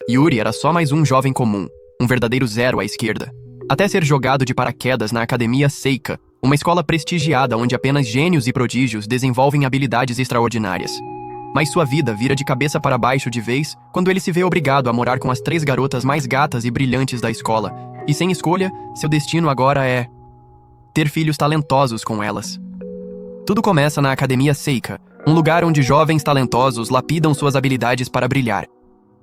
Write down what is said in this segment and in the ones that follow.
Yuri era só mais um jovem comum, um verdadeiro zero à esquerda. Até ser jogado de paraquedas na Academia Seika, uma escola prestigiada onde apenas gênios e prodígios desenvolvem habilidades extraordinárias. Mas sua vida vira de cabeça para baixo de vez quando ele se vê obrigado a morar com as 3 garotas mais gatas e brilhantes da escola. E sem escolha, seu destino agora é ter filhos talentosos com elas. Tudo começa na Academia Seika, um lugar onde jovens talentosos lapidam suas habilidades para brilhar.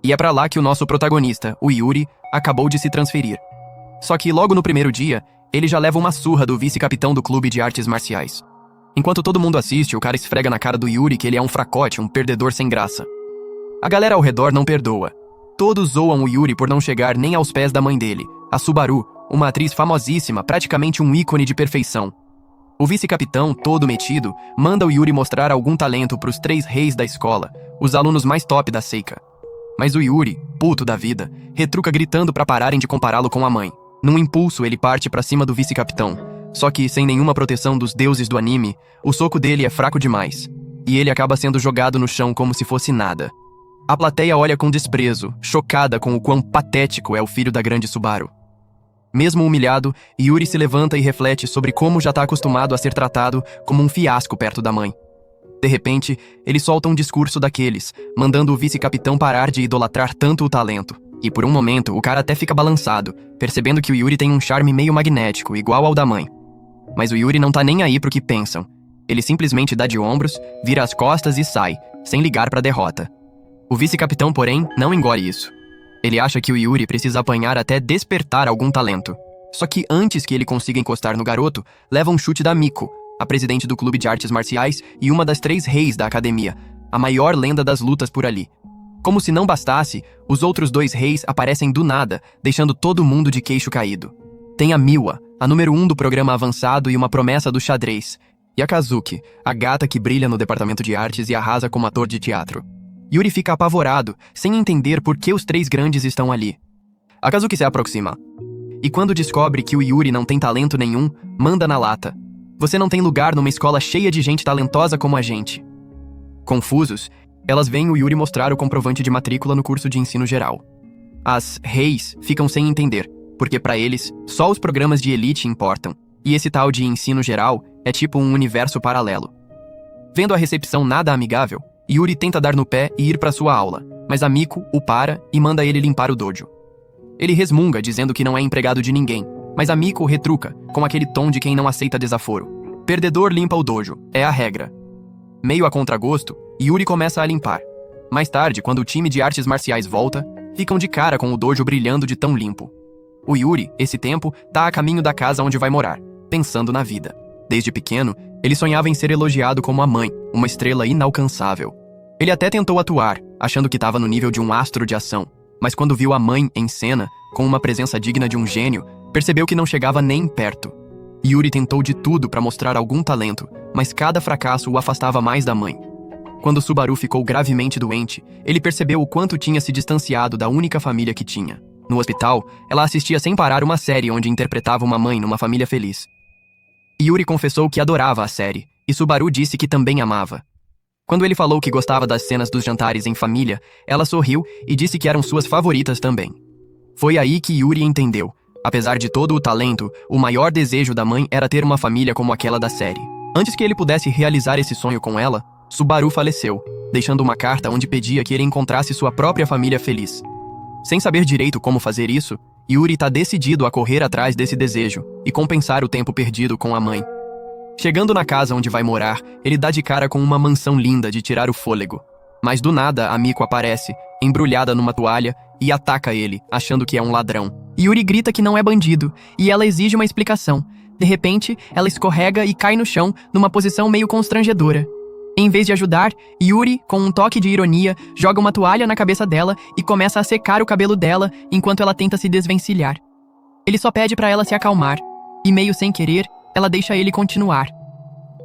E é pra lá que o nosso protagonista, o Yuri, acabou de se transferir. Só que logo no primeiro dia, ele já leva uma surra do vice-capitão do clube de artes marciais. Enquanto todo mundo assiste, o cara esfrega na cara do Yuri que ele é um fracote, um perdedor sem graça. A galera ao redor não perdoa. Todos zoam o Yuri por não chegar nem aos pés da mãe dele, a Subaru, uma atriz famosíssima, praticamente um ícone de perfeição. O vice-capitão, todo metido, manda o Yuri mostrar algum talento pros 3 reis da escola, os alunos mais top da Seika. Mas o Yuri, puto da vida, retruca gritando pra pararem de compará-lo com a mãe. Num impulso, ele parte pra cima do vice-capitão. Só que, sem nenhuma proteção dos deuses do anime, o soco dele é fraco demais. E ele acaba sendo jogado no chão como se fosse nada. A plateia olha com desprezo, chocada com o quão patético é o filho da grande Subaru. Mesmo humilhado, Yuri se levanta e reflete sobre como já tá acostumado a ser tratado como um fiasco perto da mãe. De repente, ele solta um discurso daqueles, mandando o vice-capitão parar de idolatrar tanto o talento. E por um momento, o cara até fica balançado, percebendo que o Yuri tem um charme meio magnético, igual ao da mãe. Mas o Yuri não tá nem aí pro que pensam. Ele simplesmente dá de ombros, vira as costas e sai, sem ligar pra derrota. O vice-capitão, porém, não engole isso. Ele acha que o Yuri precisa apanhar até despertar algum talento. Só que antes que ele consiga encostar no garoto, leva um chute da Miko, a presidente do clube de artes marciais e uma das 3 reis da academia, a maior lenda das lutas por ali. Como se não bastasse, os outros 2 reis aparecem do nada, deixando todo mundo de queixo caído. Tem a Miwa, a número 1 do programa avançado e uma promessa do xadrez, e a Kazuki, a gata que brilha no departamento de artes e arrasa como ator de teatro. Yuri fica apavorado, sem entender por que os 3 grandes estão ali. A Kazuki se aproxima. E quando descobre que o Yuri não tem talento nenhum, manda na lata. Você não tem lugar numa escola cheia de gente talentosa como a gente. Confusos, elas veem o Yuri mostrar o comprovante de matrícula no curso de ensino geral. As reis ficam sem entender, porque pra eles, só os programas de elite importam, e esse tal de ensino geral é tipo um universo paralelo. Vendo a recepção nada amigável, Yuri tenta dar no pé e ir pra sua aula, mas a Miko o para e manda ele limpar o dojo. Ele resmunga dizendo que não é empregado de ninguém, mas a Miko retruca, com aquele tom de quem não aceita desaforo. Perdedor limpa o dojo, é a regra. Meio a contragosto, Yuri começa a limpar. Mais tarde, quando o time de artes marciais volta, ficam de cara com o dojo brilhando de tão limpo. O Yuri, esse tempo, tá a caminho da casa onde vai morar, pensando na vida. Desde pequeno, ele sonhava em ser elogiado como a mãe, uma estrela inalcançável. Ele até tentou atuar, achando que estava no nível de um astro de ação, mas quando viu a mãe em cena, com uma presença digna de um gênio, percebeu que não chegava nem perto. Yuri tentou de tudo para mostrar algum talento, mas cada fracasso o afastava mais da mãe. Quando Subaru ficou gravemente doente, ele percebeu o quanto tinha se distanciado da única família que tinha. No hospital, ela assistia sem parar uma série onde interpretava uma mãe numa família feliz. Yuri confessou que adorava a série, e Subaru disse que também amava. Quando ele falou que gostava das cenas dos jantares em família, ela sorriu e disse que eram suas favoritas também. Foi aí que Yuri entendeu. Apesar de todo o talento, o maior desejo da mãe era ter uma família como aquela da série. Antes que ele pudesse realizar esse sonho com ela, Subaru faleceu, deixando uma carta onde pedia que ele encontrasse sua própria família feliz. Sem saber direito como fazer isso, Yuri está decidido a correr atrás desse desejo e compensar o tempo perdido com a mãe. Chegando na casa onde vai morar, ele dá de cara com uma mansão linda de tirar o fôlego. Mas do nada, a Miko aparece, embrulhada numa toalha, e ataca ele, achando que é um ladrão. Yuri grita que não é bandido, e ela exige uma explicação. De repente, ela escorrega e cai no chão, numa posição meio constrangedora. Em vez de ajudar, Yuri, com um toque de ironia, joga uma toalha na cabeça dela e começa a secar o cabelo dela enquanto ela tenta se desvencilhar. Ele só pede pra ela se acalmar, e meio sem querer, ela deixa ele continuar.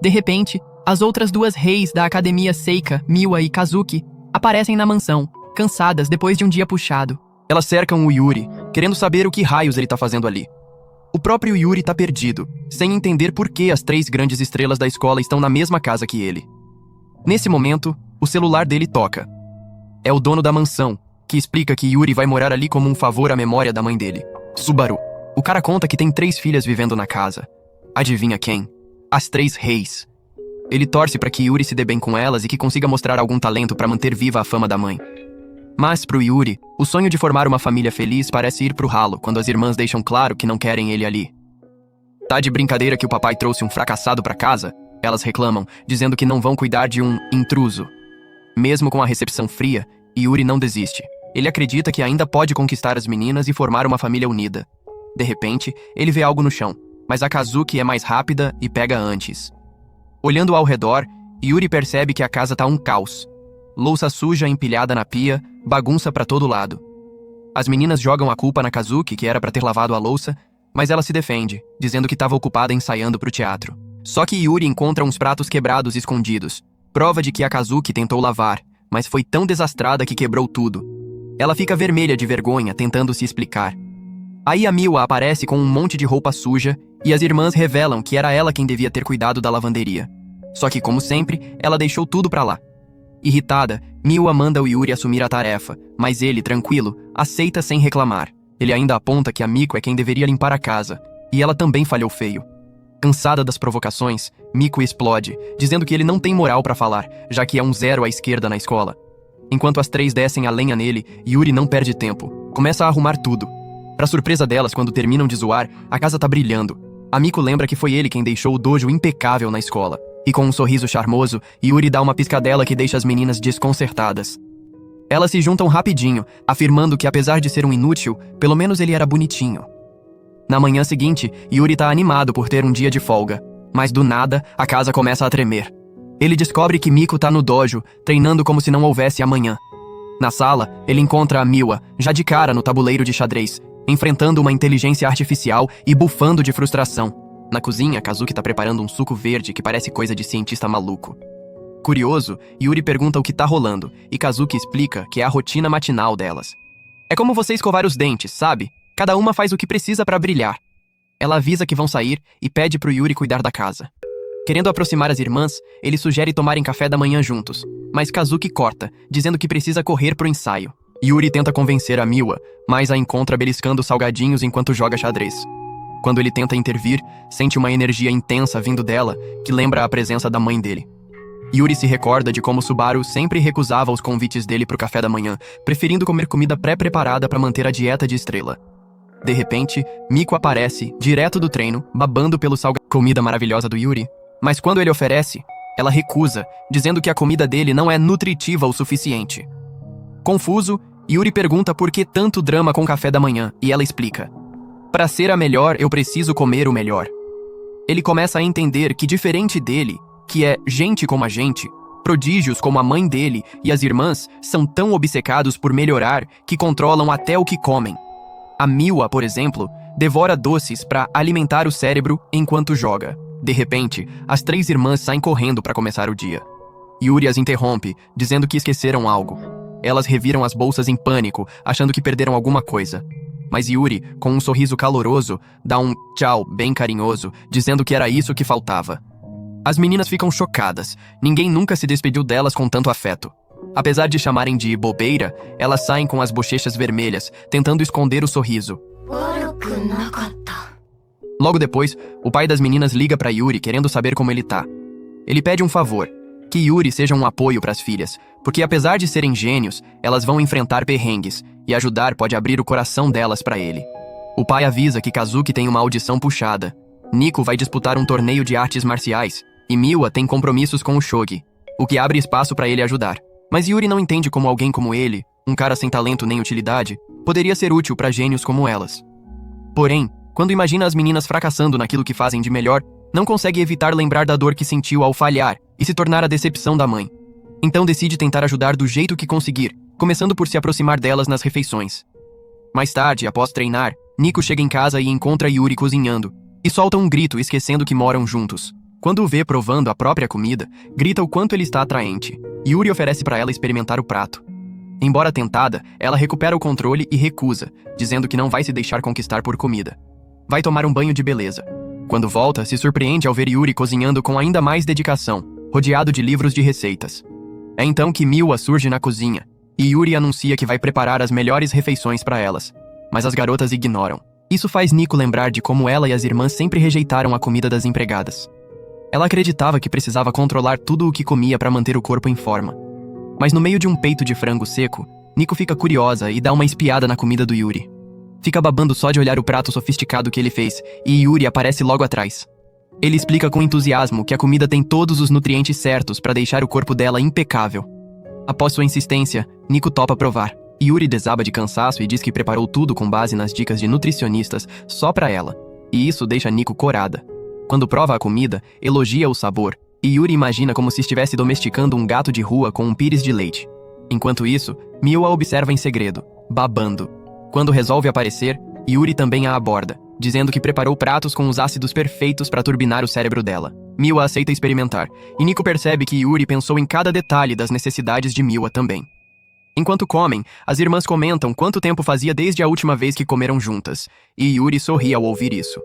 De repente, as outras 2 reis da Academia Seika, Miwa e Kazuki, aparecem na mansão, cansadas depois de um dia puxado. Elas cercam o Yuri, querendo saber o que raios ele tá fazendo ali. O próprio Yuri tá perdido, sem entender por que as 3 grandes estrelas da escola estão na mesma casa que ele. Nesse momento, o celular dele toca. É o dono da mansão, que explica que Yuri vai morar ali como um favor à memória da mãe dele, Subaru. O cara conta que tem 3 filhas vivendo na casa. Adivinha quem? As 3 reis. Ele torce para que Yuri se dê bem com elas e que consiga mostrar algum talento para manter viva a fama da mãe. Mas pro Yuri, o sonho de formar uma família feliz parece ir pro ralo quando as irmãs deixam claro que não querem ele ali. Tá de brincadeira que o papai trouxe um fracassado pra casa? Elas reclamam, dizendo que não vão cuidar de um intruso. Mesmo com a recepção fria, Yuri não desiste. Ele acredita que ainda pode conquistar as meninas e formar uma família unida. De repente, ele vê algo no chão, mas a Kazuki é mais rápida e pega antes. Olhando ao redor, Yuri percebe que a casa tá um caos. Louça suja empilhada na pia, bagunça pra todo lado. As meninas jogam a culpa na Kazuki, que era pra ter lavado a louça, mas ela se defende, dizendo que estava ocupada ensaiando pro teatro. Só que Yuri encontra uns pratos quebrados escondidos, prova de que a Kazuki tentou lavar, mas foi tão desastrada que quebrou tudo. Ela fica vermelha de vergonha, tentando se explicar. Aí a Miwa aparece com um monte de roupa suja e as irmãs revelam que era ela quem devia ter cuidado da lavanderia. Só que, como sempre, ela deixou tudo pra lá. Irritada, Miwa manda o Yuri assumir a tarefa, mas ele, tranquilo, aceita sem reclamar. Ele ainda aponta que a Miko é quem deveria limpar a casa, e ela também falhou feio. Cansada das provocações, Miko explode, dizendo que ele não tem moral pra falar, já que é um 0 à esquerda na escola. Enquanto as 3 descem a lenha nele, Yuri não perde tempo. Começa a arrumar tudo. Pra surpresa delas, quando terminam de zoar, a casa tá brilhando. A Miko lembra que foi ele quem deixou o dojo impecável na escola. E com um sorriso charmoso, Yuri dá uma piscadela que deixa as meninas desconcertadas. Elas se juntam rapidinho, afirmando que apesar de ser um inútil, pelo menos ele era bonitinho. Na manhã seguinte, Yuri tá animado por ter um dia de folga. Mas do nada, a casa começa a tremer. Ele descobre que Miko tá no dojo, treinando como se não houvesse amanhã. Na sala, ele encontra a Miwa, já de cara no tabuleiro de xadrez, enfrentando uma inteligência artificial e bufando de frustração. Na cozinha, Kazuki tá preparando um suco verde que parece coisa de cientista maluco. Curioso, Yuri pergunta o que tá rolando, e Kazuki explica que é a rotina matinal delas. É como você escovar os dentes, sabe? Cada uma faz o que precisa pra brilhar. Ela avisa que vão sair e pede pro Yuri cuidar da casa. Querendo aproximar as irmãs, ele sugere tomarem café da manhã juntos, mas Kazuki corta, dizendo que precisa correr pro ensaio. Yuri tenta convencer a Miwa, mas a encontra beliscando salgadinhos enquanto joga xadrez. Quando ele tenta intervir, sente uma energia intensa vindo dela, que lembra a presença da mãe dele. Yuri se recorda de como Subaru sempre recusava os convites dele pro café da manhã, preferindo comer comida pré-preparada para manter a dieta de estrela. De repente, Miko aparece, direto do treino, babando pelo comida maravilhosa do Yuri. Mas quando ele oferece, ela recusa, dizendo que a comida dele não é nutritiva o suficiente. Confuso, Yuri pergunta por que tanto drama com o café da manhã, e ela explica. Para ser a melhor, eu preciso comer o melhor. Ele começa a entender que diferente dele, que é gente como a gente, prodígios como a mãe dele e as irmãs são tão obcecados por melhorar que controlam até o que comem. A Miwa, por exemplo, devora doces para alimentar o cérebro enquanto joga. De repente, as 3 irmãs saem correndo para começar o dia. Yuri as interrompe, dizendo que esqueceram algo. Elas reviram as bolsas em pânico, achando que perderam alguma coisa. Mas Yuri, com um sorriso caloroso, dá um tchau bem carinhoso, dizendo que era isso que faltava. As meninas ficam chocadas. Ninguém nunca se despediu delas com tanto afeto. Apesar de chamarem de bobeira, elas saem com as bochechas vermelhas, tentando esconder o sorriso. Logo depois, o pai das meninas liga para Yuri querendo saber como ele tá. Ele pede um favor, que Yuri seja um apoio para as filhas, porque apesar de serem gênios, elas vão enfrentar perrengues, e ajudar pode abrir o coração delas para ele. O pai avisa que Kazuki tem uma audição puxada. Nico vai disputar um torneio de artes marciais, e Miwa tem compromissos com o Shogi, o que abre espaço para ele ajudar. Mas Yuri não entende como alguém como ele, um cara sem talento nem utilidade, poderia ser útil para gênios como elas. Porém, quando imagina as meninas fracassando naquilo que fazem de melhor, não consegue evitar lembrar da dor que sentiu ao falhar e se tornar a decepção da mãe. Então decide tentar ajudar do jeito que conseguir, começando por se aproximar delas nas refeições. Mais tarde, após treinar, Nico chega em casa e encontra Yuri cozinhando, e solta um grito esquecendo que moram juntos. Quando o vê provando a própria comida, grita o quanto ele está atraente. Yuri oferece para ela experimentar o prato. Embora tentada, ela recupera o controle e recusa, dizendo que não vai se deixar conquistar por comida. Vai tomar um banho de beleza. Quando volta, se surpreende ao ver Yuri cozinhando com ainda mais dedicação, rodeado de livros de receitas. É então que Miwa surge na cozinha. e Yuri anuncia que vai preparar as melhores refeições para elas, mas as garotas ignoram. Isso faz Nico lembrar de como ela e as irmãs sempre rejeitaram a comida das empregadas. Ela acreditava que precisava controlar tudo o que comia para manter o corpo em forma. Mas no meio de um peito de frango seco, Nico fica curiosa e dá uma espiada na comida do Yuri. Fica babando só de olhar o prato sofisticado que ele fez, e Yuri aparece logo atrás. Ele explica com entusiasmo que a comida tem todos os nutrientes certos para deixar o corpo dela impecável. Após sua insistência, Nico topa provar. Yuri desaba de cansaço e diz que preparou tudo com base nas dicas de nutricionistas só pra ela, e isso deixa Nico corada. Quando prova a comida, elogia o sabor, e Yuri imagina como se estivesse domesticando um gato de rua com um pires de leite. Enquanto isso, Miwa observa em segredo, babando. Quando resolve aparecer, Yuri também a aborda, dizendo que preparou pratos com os ácidos perfeitos para turbinar o cérebro dela. Miwa aceita experimentar, e Nico percebe que Yuri pensou em cada detalhe das necessidades de Miwa também. Enquanto comem, as irmãs comentam quanto tempo fazia desde a última vez que comeram juntas, e Yuri sorri ao ouvir isso.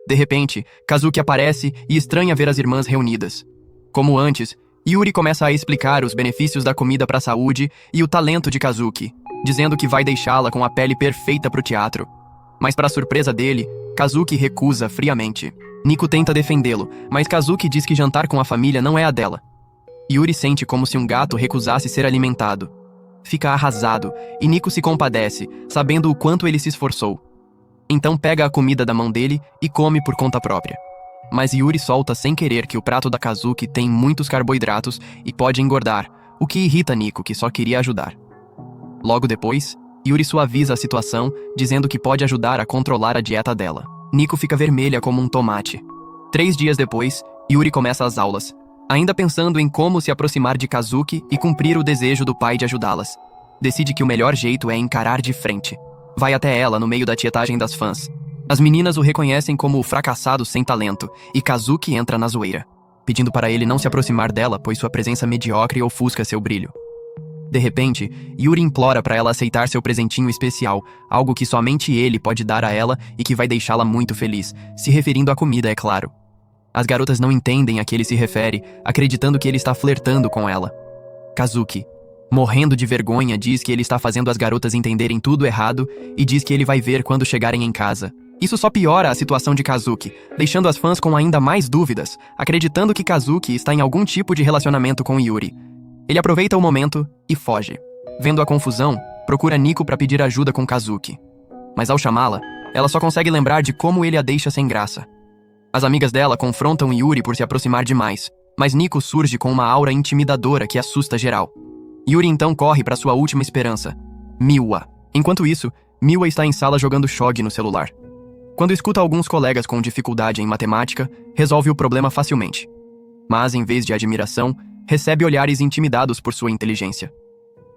De repente, Kazuki aparece e estranha ver as irmãs reunidas. Como antes, Yuri começa a explicar os benefícios da comida para a saúde e o talento de Kazuki, dizendo que vai deixá-la com a pele perfeita para o teatro. Mas para surpresa dele, Kazuki recusa friamente. Nico tenta defendê-lo, mas Kazuki diz que jantar com a família não é a dela. Yuri sente como se um gato recusasse ser alimentado. Fica arrasado, e Nico se compadece, sabendo o quanto ele se esforçou. Então pega a comida da mão dele e come por conta própria. Mas Yuri solta sem querer que o prato da Kazuki tem muitos carboidratos e pode engordar, o que irrita Nico, que só queria ajudar. Logo depois, Yuri suaviza a situação, dizendo que pode ajudar a controlar a dieta dela. Nico fica vermelha como um tomate. 3 dias depois, Yuri começa as aulas, ainda pensando em como se aproximar de Kazuki e cumprir o desejo do pai de ajudá-las. Decide que o melhor jeito é encarar de frente. Vai até ela no meio da tietagem das fãs. As meninas o reconhecem como o fracassado sem talento, e Kazuki entra na zoeira, pedindo para ele não se aproximar dela, pois sua presença medíocre ofusca seu brilho. De repente, Yuri implora para ela aceitar seu presentinho especial, algo que somente ele pode dar a ela e que vai deixá-la muito feliz, se referindo à comida, é claro. As garotas não entendem a que ele se refere, acreditando que ele está flertando com ela. Kazuki, morrendo de vergonha, diz que ele está fazendo as garotas entenderem tudo errado e diz que ele vai ver quando chegarem em casa. Isso só piora a situação de Kazuki, deixando as fãs com ainda mais dúvidas, acreditando que Kazuki está em algum tipo de relacionamento com Yuri. Ele aproveita o momento e foge. Vendo a confusão, procura Nico para pedir ajuda com Kazuki. Mas ao chamá-la, ela só consegue lembrar de como ele a deixa sem graça. As amigas dela confrontam Yuri por se aproximar demais, mas Nico surge com uma aura intimidadora que assusta geral. Yuri então corre para sua última esperança, Miwa. Enquanto isso, Miwa está em sala jogando shogi no celular. Quando escuta alguns colegas com dificuldade em matemática, resolve o problema facilmente. Mas, em vez de admiração, recebe olhares intimidados por sua inteligência.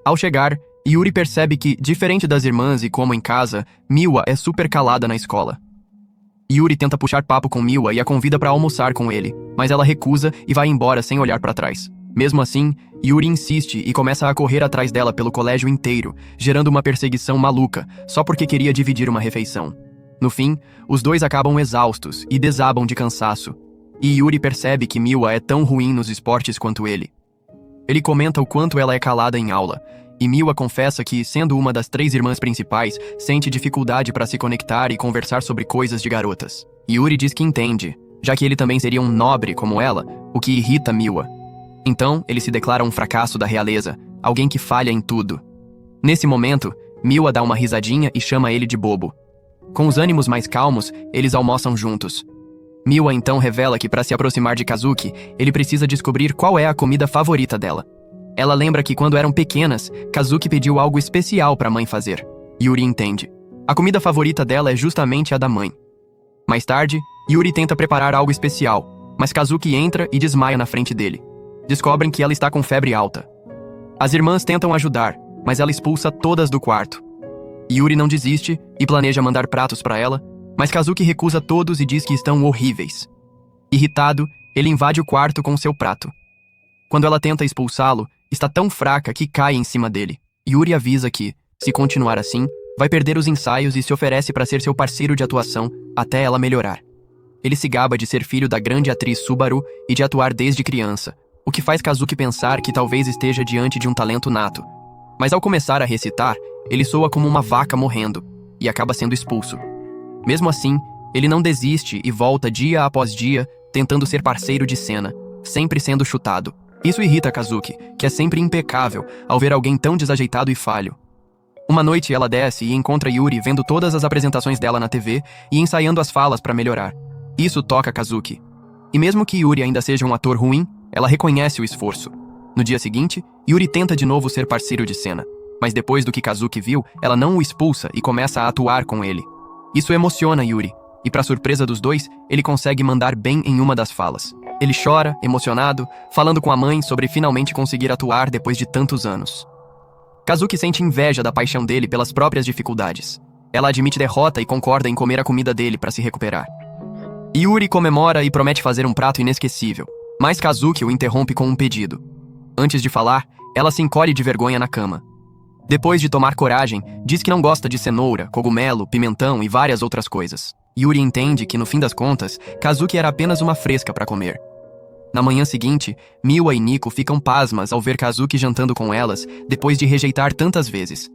Ao chegar, Yuri percebe que, diferente das irmãs e como em casa, Miwa é super calada na escola. Yuri tenta puxar papo com Miwa e a convida para almoçar com ele, mas ela recusa e vai embora sem olhar para trás. Mesmo assim, Yuri insiste e começa a correr atrás dela pelo colégio inteiro, gerando uma perseguição maluca, só porque queria dividir uma refeição. No fim, os dois acabam exaustos e desabam de cansaço, e Yuri percebe que Miwa é tão ruim nos esportes quanto ele. Ele comenta o quanto ela é calada em aula, e Miwa confessa que, sendo uma das 3 irmãs principais, sente dificuldade para se conectar e conversar sobre coisas de garotas. Yuri diz que entende, já que ele também seria um nobre como ela, o que irrita Miwa. Então, ele se declara um fracasso da realeza, alguém que falha em tudo. Nesse momento, Miwa dá uma risadinha e chama ele de bobo. Com os ânimos mais calmos, eles almoçam juntos. Miwa então revela que para se aproximar de Kazuki, ele precisa descobrir qual é a comida favorita dela. Ela lembra que quando eram pequenas, Kazuki pediu algo especial para a mãe fazer. Yuri entende. A comida favorita dela é justamente a da mãe. Mais tarde, Yuri tenta preparar algo especial, mas Kazuki entra e desmaia na frente dele. Descobrem que ela está com febre alta. As irmãs tentam ajudar, mas ela expulsa todas do quarto. Yuri não desiste e planeja mandar pratos para ela, mas Kazuki recusa todos e diz que estão horríveis. Irritado, ele invade o quarto com seu prato. Quando ela tenta expulsá-lo, está tão fraca que cai em cima dele. Yuri avisa que, se continuar assim, vai perder os ensaios e se oferece para ser seu parceiro de atuação até ela melhorar. Ele se gaba de ser filho da grande atriz Subaru e de atuar desde criança, o que faz Kazuki pensar que talvez esteja diante de um talento nato. Mas ao começar a recitar, ele soa como uma vaca morrendo e acaba sendo expulso. Mesmo assim, ele não desiste e volta dia após dia, tentando ser parceiro de cena, sempre sendo chutado. Isso irrita Kazuki, que é sempre impecável ao ver alguém tão desajeitado e falho. Uma noite ela desce e encontra Yuri vendo todas as apresentações dela na TV e ensaiando as falas para melhorar. Isso toca Kazuki. E mesmo que Yuri ainda seja um ator ruim, ela reconhece o esforço. No dia seguinte, Yuri tenta de novo ser parceiro de cena, mas depois do que Kazuki viu, ela não o expulsa e começa a atuar com ele. Isso emociona Yuri, e para surpresa dos dois, ele consegue mandar bem em uma das falas. Ele chora, emocionado, falando com a mãe sobre finalmente conseguir atuar depois de tantos anos. Kazuki sente inveja da paixão dele pelas próprias dificuldades. Ela admite derrota e concorda em comer a comida dele para se recuperar. Yuri comemora e promete fazer um prato inesquecível, mas Kazuki o interrompe com um pedido. Antes de falar, ela se encolhe de vergonha na cama. Depois de tomar coragem, diz que não gosta de cenoura, cogumelo, pimentão e várias outras coisas. Yuri entende que, no fim das contas, Kazuki era apenas uma fresca para comer. Na manhã seguinte, Miwa e Nico ficam pasmas ao ver Kazuki jantando com elas, depois de rejeitar tantas vezes.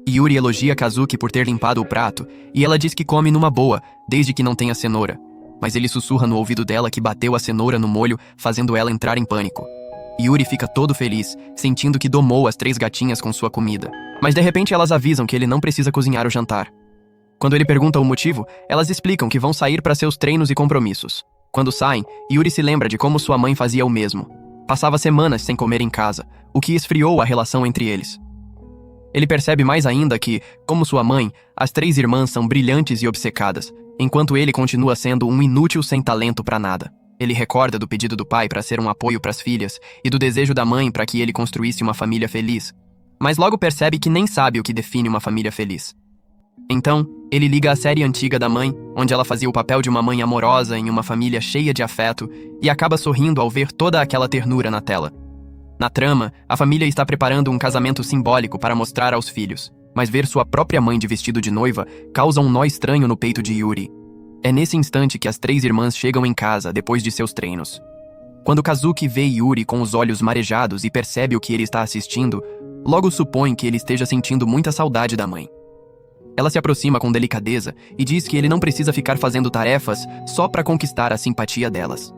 Yuri elogia Kazuki por ter limpado o prato, e ela diz que come numa boa, desde que não tenha cenoura. Mas ele sussurra no ouvido dela que bateu a cenoura no molho, fazendo ela entrar em pânico. Yuri fica todo feliz, sentindo que domou as 3 gatinhas com sua comida. Mas de repente elas avisam que ele não precisa cozinhar o jantar. Quando ele pergunta o motivo, elas explicam que vão sair para seus treinos e compromissos. Quando saem, Yuri se lembra de como sua mãe fazia o mesmo. Passava semanas sem comer em casa, o que esfriou a relação entre eles. Ele percebe mais ainda que, como sua mãe, as 3 irmãs são brilhantes e obcecadas, enquanto ele continua sendo um inútil sem talento para nada. Ele recorda do pedido do pai para ser um apoio para as filhas e do desejo da mãe para que ele construísse uma família feliz. Mas logo percebe que nem sabe o que define uma família feliz. Então, ele liga a série antiga da mãe, onde ela fazia o papel de uma mãe amorosa em uma família cheia de afeto, e acaba sorrindo ao ver toda aquela ternura na tela. Na trama, a família está preparando um casamento simbólico para mostrar aos filhos, mas ver sua própria mãe de vestido de noiva causa um nó estranho no peito de Yuri. É nesse instante que as 3 irmãs chegam em casa depois de seus treinos. Quando Kazuki vê Yuri com os olhos marejados e percebe o que ele está assistindo, logo supõe que ele esteja sentindo muita saudade da mãe. Ela se aproxima com delicadeza e diz que ele não precisa ficar fazendo tarefas só para conquistar a simpatia delas.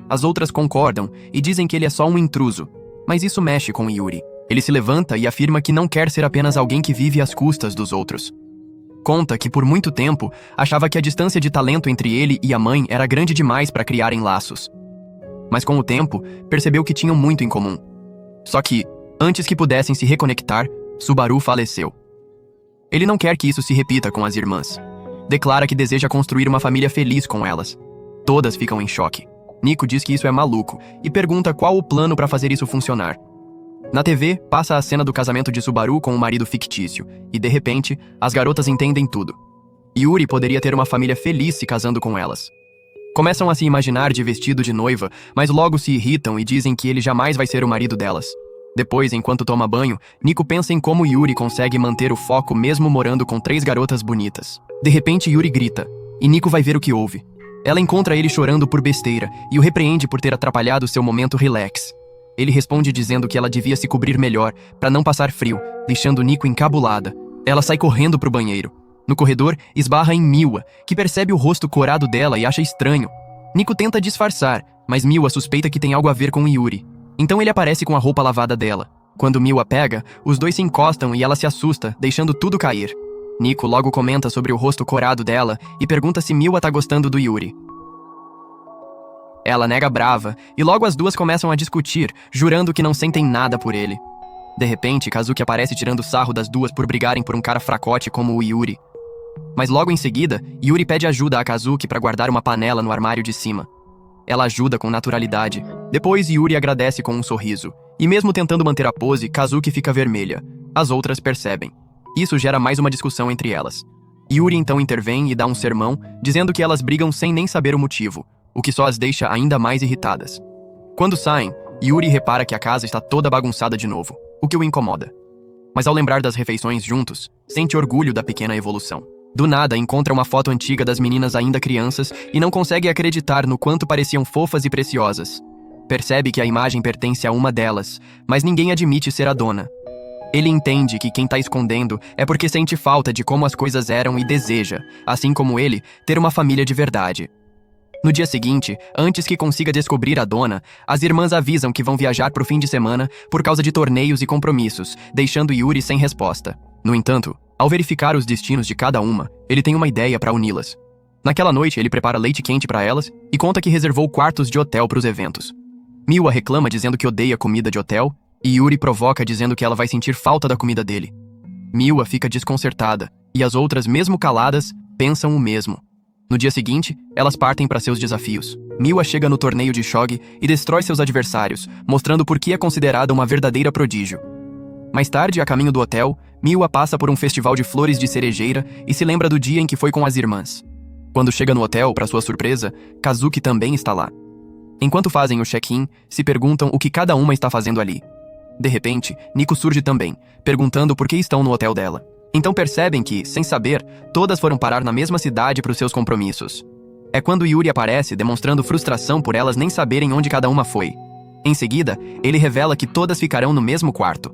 As outras concordam e dizem que ele é só um intruso, mas isso mexe com Yuri. Ele se levanta e afirma que não quer ser apenas alguém que vive às custas dos outros. Conta que por muito tempo achava que a distância de talento entre ele e a mãe era grande demais para criarem laços. Mas com o tempo, percebeu que tinham muito em comum. Só que, antes que pudessem se reconectar, Subaru faleceu. Ele não quer que isso se repita com as irmãs. Declara que deseja construir uma família feliz com elas. Todas ficam em choque. Nico diz que isso é maluco e pergunta qual o plano para fazer isso funcionar. Na TV, passa a cena do casamento de Subaru com um marido fictício, e de repente, as garotas entendem tudo. Yuri poderia ter uma família feliz se casando com elas. Começam a se imaginar de vestido de noiva, mas logo se irritam e dizem que ele jamais vai ser o marido delas. Depois, enquanto toma banho, Nico pensa em como Yuri consegue manter o foco mesmo morando com 3 garotas bonitas. De repente, Yuri grita, e Nico vai ver o que houve. Ela encontra ele chorando por besteira e o repreende por ter atrapalhado seu momento relax. Ele responde dizendo que ela devia se cobrir melhor para não passar frio, deixando Nico encabulada. Ela sai correndo pro banheiro. No corredor, esbarra em Miwa, que percebe o rosto corado dela e acha estranho. Nico tenta disfarçar, mas Miwa suspeita que tem algo a ver com Yuri. Então ele aparece com a roupa lavada dela. Quando Miwa pega, os dois se encostam e ela se assusta, deixando tudo cair. Nico logo comenta sobre o rosto corado dela e pergunta se Miwa tá gostando do Yuri. Ela nega brava, e logo as duas começam a discutir, jurando que não sentem nada por ele. De repente, Kazuki aparece tirando sarro das duas por brigarem por um cara fracote como o Yuri. Mas logo em seguida, Yuri pede ajuda a Kazuki para guardar uma panela no armário de cima. Ela ajuda com naturalidade. Depois, Yuri agradece com um sorriso. E mesmo tentando manter a pose, Kazuki fica vermelha. As outras percebem. Isso gera mais uma discussão entre elas. Yuri então intervém e dá um sermão, dizendo que elas brigam sem nem saber o motivo, o que só as deixa ainda mais irritadas. Quando saem, Yuri repara que a casa está toda bagunçada de novo, o que o incomoda. Mas ao lembrar das refeições juntos, sente orgulho da pequena evolução. Do nada, encontra uma foto antiga das meninas ainda crianças e não consegue acreditar no quanto pareciam fofas e preciosas. Percebe que a imagem pertence a uma delas, mas ninguém admite ser a dona. Ele entende que quem tá escondendo é porque sente falta de como as coisas eram e deseja, assim como ele, ter uma família de verdade. No dia seguinte, antes que consiga descobrir a dona, as irmãs avisam que vão viajar pro fim de semana por causa de torneios e compromissos, deixando Yuri sem resposta. No entanto, ao verificar os destinos de cada uma, ele tem uma ideia para uni-las. Naquela noite, ele prepara leite quente para elas e conta que reservou quartos de hotel para os eventos. Miwa reclama dizendo que odeia comida de hotel e Yuri provoca dizendo que ela vai sentir falta da comida dele. Miwa fica desconcertada e as outras, mesmo caladas, pensam o mesmo. No dia seguinte, elas partem para seus desafios. Miwa chega no torneio de shogi e destrói seus adversários, mostrando por que é considerada uma verdadeira prodígio. Mais tarde, a caminho do hotel, Miwa passa por um festival de flores de cerejeira e se lembra do dia em que foi com as irmãs. Quando chega no hotel, para sua surpresa, Kazuki também está lá. Enquanto fazem o check-in, se perguntam o que cada uma está fazendo ali. De repente, Nico surge também, perguntando por que estão no hotel dela. Então percebem que, sem saber, todas foram parar na mesma cidade para os seus compromissos. É quando Yuri aparece, demonstrando frustração por elas nem saberem onde cada uma foi. Em seguida, ele revela que todas ficarão no mesmo quarto.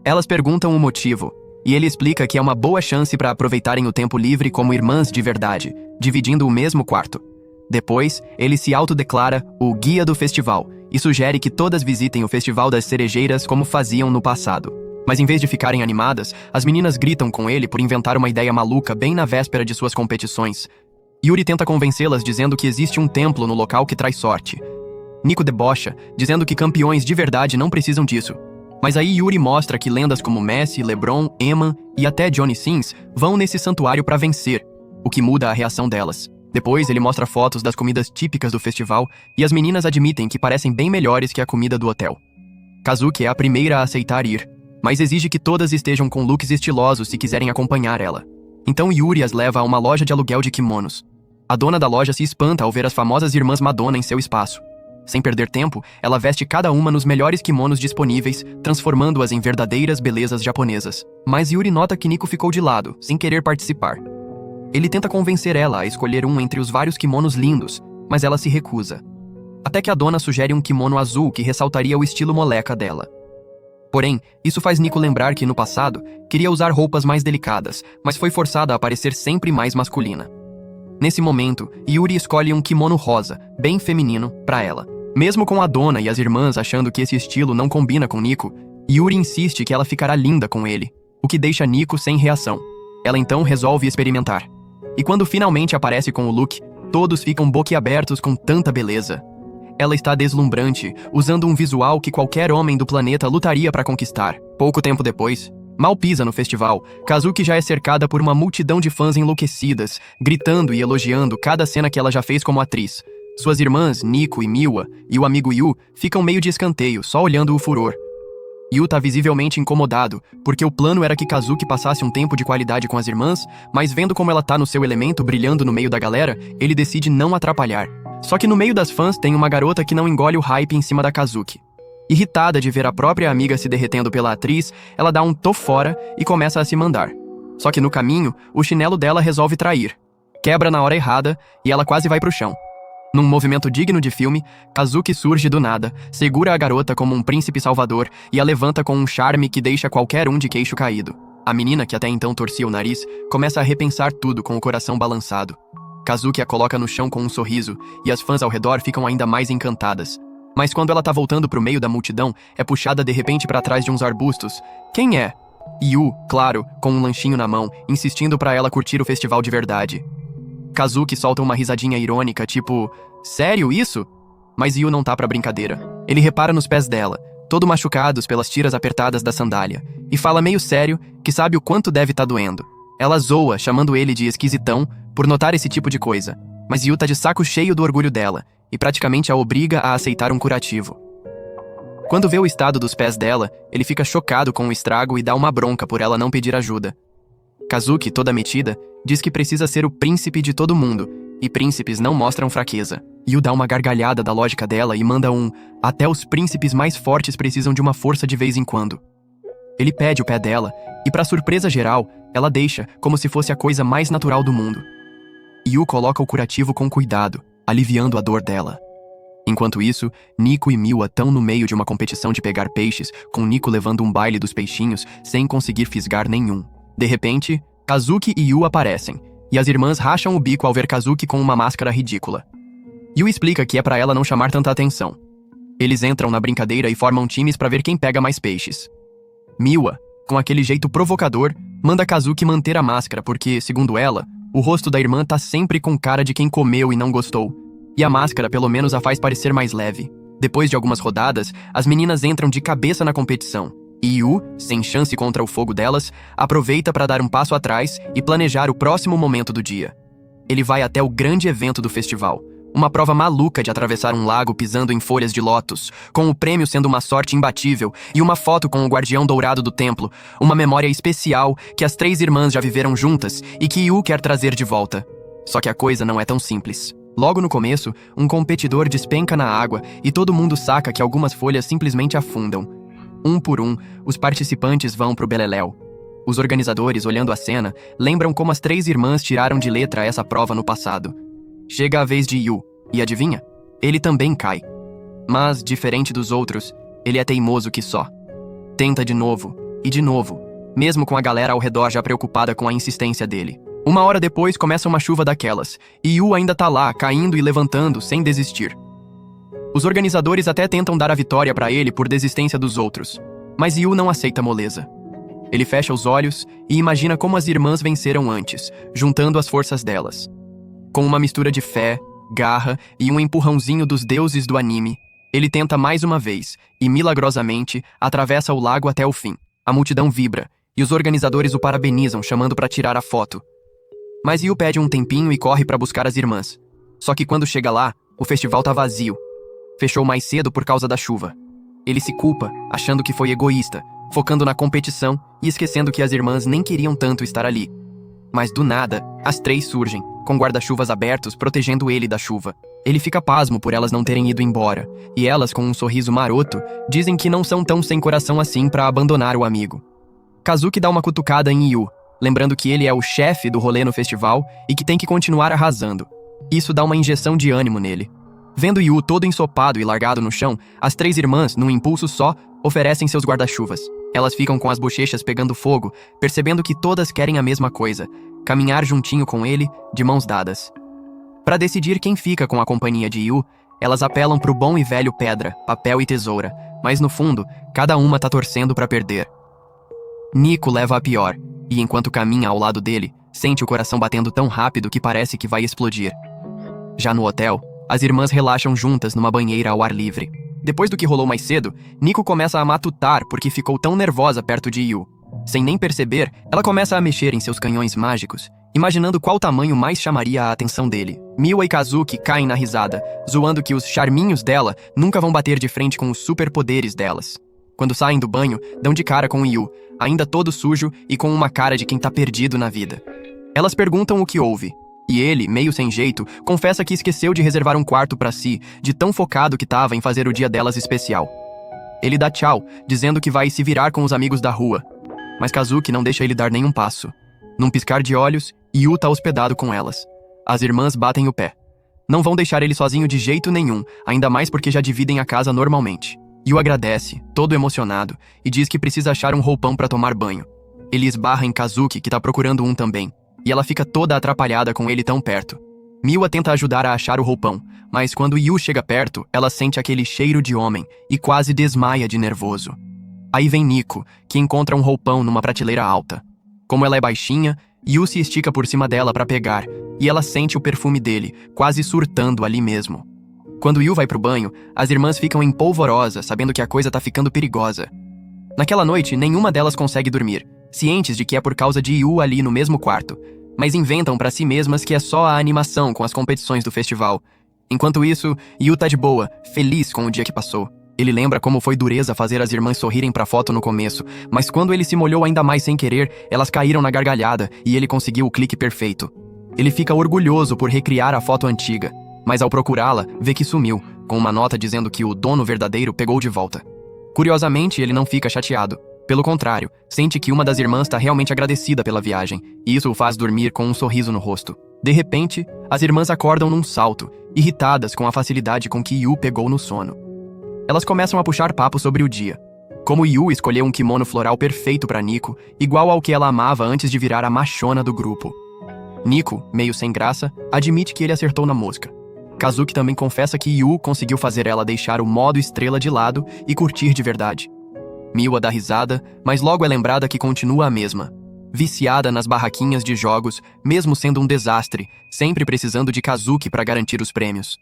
Elas perguntam o motivo, e ele explica que é uma boa chance para aproveitarem o tempo livre como irmãs de verdade, dividindo o mesmo quarto. Depois, ele se autodeclara o guia do festival e sugere que todas visitem o Festival das Cerejeiras como faziam no passado. Mas em vez de ficarem animadas, as meninas gritam com ele por inventar uma ideia maluca bem na véspera de suas competições. Yuri tenta convencê-las dizendo que existe um templo no local que traz sorte. Nico debocha, dizendo que campeões de verdade não precisam disso. Mas aí Yuri mostra que lendas como Messi, LeBron, Eman e até Johnny Sins vão nesse santuário para vencer, o que muda a reação delas. Depois ele mostra fotos das comidas típicas do festival e as meninas admitem que parecem bem melhores que a comida do hotel. Kazuki é a primeira a aceitar ir, mas exige que todas estejam com looks estilosos se quiserem acompanhar ela. Então Yuri as leva a uma loja de aluguel de kimonos. A dona da loja se espanta ao ver as famosas irmãs Madonna em seu espaço. Sem perder tempo, ela veste cada uma nos melhores kimonos disponíveis, transformando-as em verdadeiras belezas japonesas. Mas Yuri nota que Nico ficou de lado, sem querer participar. Ele tenta convencer ela a escolher um entre os vários kimonos lindos, mas ela se recusa. Até que a dona sugere um kimono azul que ressaltaria o estilo moleca dela. Porém, isso faz Nico lembrar que, no passado, queria usar roupas mais delicadas, mas foi forçada a parecer sempre mais masculina. Nesse momento, Yuri escolhe um kimono rosa, bem feminino, para ela. Mesmo com a dona e as irmãs achando que esse estilo não combina com Nico, Yuri insiste que ela ficará linda com ele, o que deixa Nico sem reação. Ela então resolve experimentar. E quando finalmente aparece com o look, todos ficam boquiabertos com tanta beleza. Ela está deslumbrante, usando um visual que qualquer homem do planeta lutaria para conquistar. Pouco tempo depois, mal pisa no festival, Kazuki já é cercada por uma multidão de fãs enlouquecidas, gritando e elogiando cada cena que ela já fez como atriz. Suas irmãs, Nico e Miwa, e o amigo Yu, ficam meio de escanteio, só olhando o furor. Yu tá visivelmente incomodado, porque o plano era que Kazuki passasse um tempo de qualidade com as irmãs, mas vendo como ela tá no seu elemento brilhando no meio da galera, ele decide não atrapalhar. Só que no meio das fãs tem uma garota que não engole o hype em cima da Kazuki. Irritada de ver a própria amiga se derretendo pela atriz, ela dá um tô fora e começa a se mandar. Só que no caminho, o chinelo dela resolve trair. Quebra na hora errada e ela quase vai pro chão. Num movimento digno de filme, Kazuki surge do nada, segura a garota como um príncipe salvador e a levanta com um charme que deixa qualquer um de queixo caído. A menina, que até então torcia o nariz, começa a repensar tudo com o coração balançado. Kazuki a coloca no chão com um sorriso, e as fãs ao redor ficam ainda mais encantadas. Mas quando ela tá voltando pro meio da multidão, é puxada de repente para trás de uns arbustos. Quem é? Yu, claro, com um lanchinho na mão, insistindo pra ela curtir o festival de verdade. Kazuki solta uma risadinha irônica, tipo, sério isso? Mas Yu não tá pra brincadeira. Ele repara nos pés dela, todo machucados pelas tiras apertadas da sandália, e fala meio sério que sabe o quanto deve tá doendo. Ela zoa, chamando ele de esquisitão, por notar esse tipo de coisa. Mas Yu tá de saco cheio do orgulho dela, e praticamente a obriga a aceitar um curativo. Quando vê o estado dos pés dela, ele fica chocado com o estrago e dá uma bronca por ela não pedir ajuda. Kazuki, toda metida, diz que precisa ser o príncipe de todo mundo, e príncipes não mostram fraqueza. Yu dá uma gargalhada da lógica dela e manda um até os príncipes mais fortes precisam de uma força de vez em quando. Ele pede o pé dela, e pra surpresa geral, ela deixa como se fosse a coisa mais natural do mundo. Yu coloca o curativo com cuidado, aliviando a dor dela. Enquanto isso, Nico e Miwa estão no meio de uma competição de pegar peixes, com Nico levando um baile dos peixinhos sem conseguir fisgar nenhum. De repente, Kazuki e Yu aparecem, e as irmãs racham o bico ao ver Kazuki com uma máscara ridícula. Yu explica que é pra ela não chamar tanta atenção. Eles entram na brincadeira e formam times pra ver quem pega mais peixes. Miwa, com aquele jeito provocador, manda Kazuki manter a máscara porque, segundo ela, o rosto da irmã tá sempre com cara de quem comeu e não gostou. E a máscara pelo menos a faz parecer mais leve. Depois de algumas rodadas, as meninas entram de cabeça na competição. E Yu, sem chance contra o fogo delas, aproveita para dar um passo atrás e planejar o próximo momento do dia. Ele vai até o grande evento do festival, uma prova maluca de atravessar um lago pisando em folhas de lótus, com o prêmio sendo uma sorte imbatível e uma foto com o guardião dourado do templo, uma memória especial que as 3 irmãs já viveram juntas e que Yu quer trazer de volta. Só que a coisa não é tão simples. Logo no começo, um competidor despenca na água e todo mundo saca que algumas folhas simplesmente afundam. Um por um, os participantes vão pro beleléu. Os organizadores, olhando a cena, lembram como as 3 irmãs tiraram de letra essa prova no passado. Chega a vez de Yu, e adivinha? Ele também cai. Mas, diferente dos outros, ele é teimoso que só. Tenta de novo, e de novo, mesmo com a galera ao redor já preocupada com a insistência dele. Uma hora depois começa uma chuva daquelas, e Yu ainda tá lá, caindo e levantando, sem desistir. Os organizadores até tentam dar a vitória pra ele por desistência dos outros, mas Yu não aceita moleza. Ele fecha os olhos e imagina como as irmãs venceram antes, juntando as forças delas. Com uma mistura de fé, garra e um empurrãozinho dos deuses do anime, ele tenta mais uma vez e, milagrosamente, atravessa o lago até o fim. A multidão vibra, e os organizadores o parabenizam, chamando pra tirar a foto. Mas Yu pede um tempinho e corre pra buscar as irmãs. Só que quando chega lá, o festival tá vazio. Fechou mais cedo por causa da chuva. Ele se culpa, achando que foi egoísta, focando na competição e esquecendo que as irmãs nem queriam tanto estar ali. Mas do nada, as 3 surgem, com guarda-chuvas abertos protegendo ele da chuva. Ele fica pasmo por elas não terem ido embora, e elas, com um sorriso maroto, dizem que não são tão sem coração assim pra abandonar o amigo. Kazuki dá uma cutucada em Yu, lembrando que ele é o chefe do rolê no festival e que tem que continuar arrasando. Isso dá uma injeção de ânimo nele. Vendo Yu todo ensopado e largado no chão, as 3 irmãs, num impulso só, oferecem seus guarda-chuvas. Elas ficam com as bochechas pegando fogo, percebendo que todas querem a mesma coisa: caminhar juntinho com ele, de mãos dadas. Para decidir quem fica com a companhia de Yu, elas apelam pro bom e velho pedra, papel e tesoura, mas no fundo, cada uma tá torcendo pra perder. Nico leva a pior, e enquanto caminha ao lado dele, sente o coração batendo tão rápido que parece que vai explodir. Já no hotel, as irmãs relaxam juntas numa banheira ao ar livre. Depois do que rolou mais cedo, Nico começa a matutar porque ficou tão nervosa perto de Yu. Sem nem perceber, ela começa a mexer em seus canhões mágicos, imaginando qual tamanho mais chamaria a atenção dele. Miwa e Kazuki caem na risada, zoando que os charminhos dela nunca vão bater de frente com os superpoderes delas. Quando saem do banho, dão de cara com Yu, ainda todo sujo e com uma cara de quem tá perdido na vida. Elas perguntam o que houve, e ele, meio sem jeito, confessa que esqueceu de reservar um quarto pra si, de tão focado que tava em fazer o dia delas especial. Ele dá tchau, dizendo que vai se virar com os amigos da rua, mas Kazuki não deixa ele dar nenhum passo. Num piscar de olhos, Yu tá hospedado com elas. As irmãs batem o pé. Não vão deixar ele sozinho de jeito nenhum, ainda mais porque já dividem a casa normalmente. Yu agradece, todo emocionado, e diz que precisa achar um roupão pra tomar banho. Ele esbarra em Kazuki, que tá procurando um também, e ela fica toda atrapalhada com ele tão perto. Miwa tenta ajudar a achar o roupão, mas quando Yu chega perto, ela sente aquele cheiro de homem e quase desmaia de nervoso. Aí vem Nico, que encontra um roupão numa prateleira alta. Como ela é baixinha, Yu se estica por cima dela pra pegar, e ela sente o perfume dele, quase surtando ali mesmo. Quando Yu vai pro banho, as irmãs ficam em polvorosa, sabendo que a coisa tá ficando perigosa. Naquela noite, nenhuma delas consegue dormir, cientes de que é por causa de Yu ali no mesmo quarto, mas inventam pra si mesmas que é só a animação com as competições do festival. Enquanto isso, Yu tá de boa, feliz com o dia que passou. Ele lembra como foi dureza fazer as irmãs sorrirem pra foto no começo, mas quando ele se molhou ainda mais sem querer, elas caíram na gargalhada e ele conseguiu o clique perfeito. Ele fica orgulhoso por recriar a foto antiga, mas ao procurá-la, vê que sumiu, com uma nota dizendo que o dono verdadeiro pegou de volta. Curiosamente, ele não fica chateado. Pelo contrário, sente que uma das irmãs está realmente agradecida pela viagem, e isso o faz dormir com um sorriso no rosto. De repente, as irmãs acordam num salto, irritadas com a facilidade com que Yu pegou no sono. Elas começam a puxar papo sobre o dia. Como Yu escolheu um kimono floral perfeito para Nico, igual ao que ela amava antes de virar a machona do grupo. Nico, meio sem graça, admite que ele acertou na mosca. Kazuki também confessa que Yu conseguiu fazer ela deixar o modo estrela de lado e curtir de verdade. Miwa dá risada, mas logo é lembrada que continua a mesma. Viciada nas barraquinhas de jogos, mesmo sendo um desastre, sempre precisando de Kazuki para garantir os prêmios.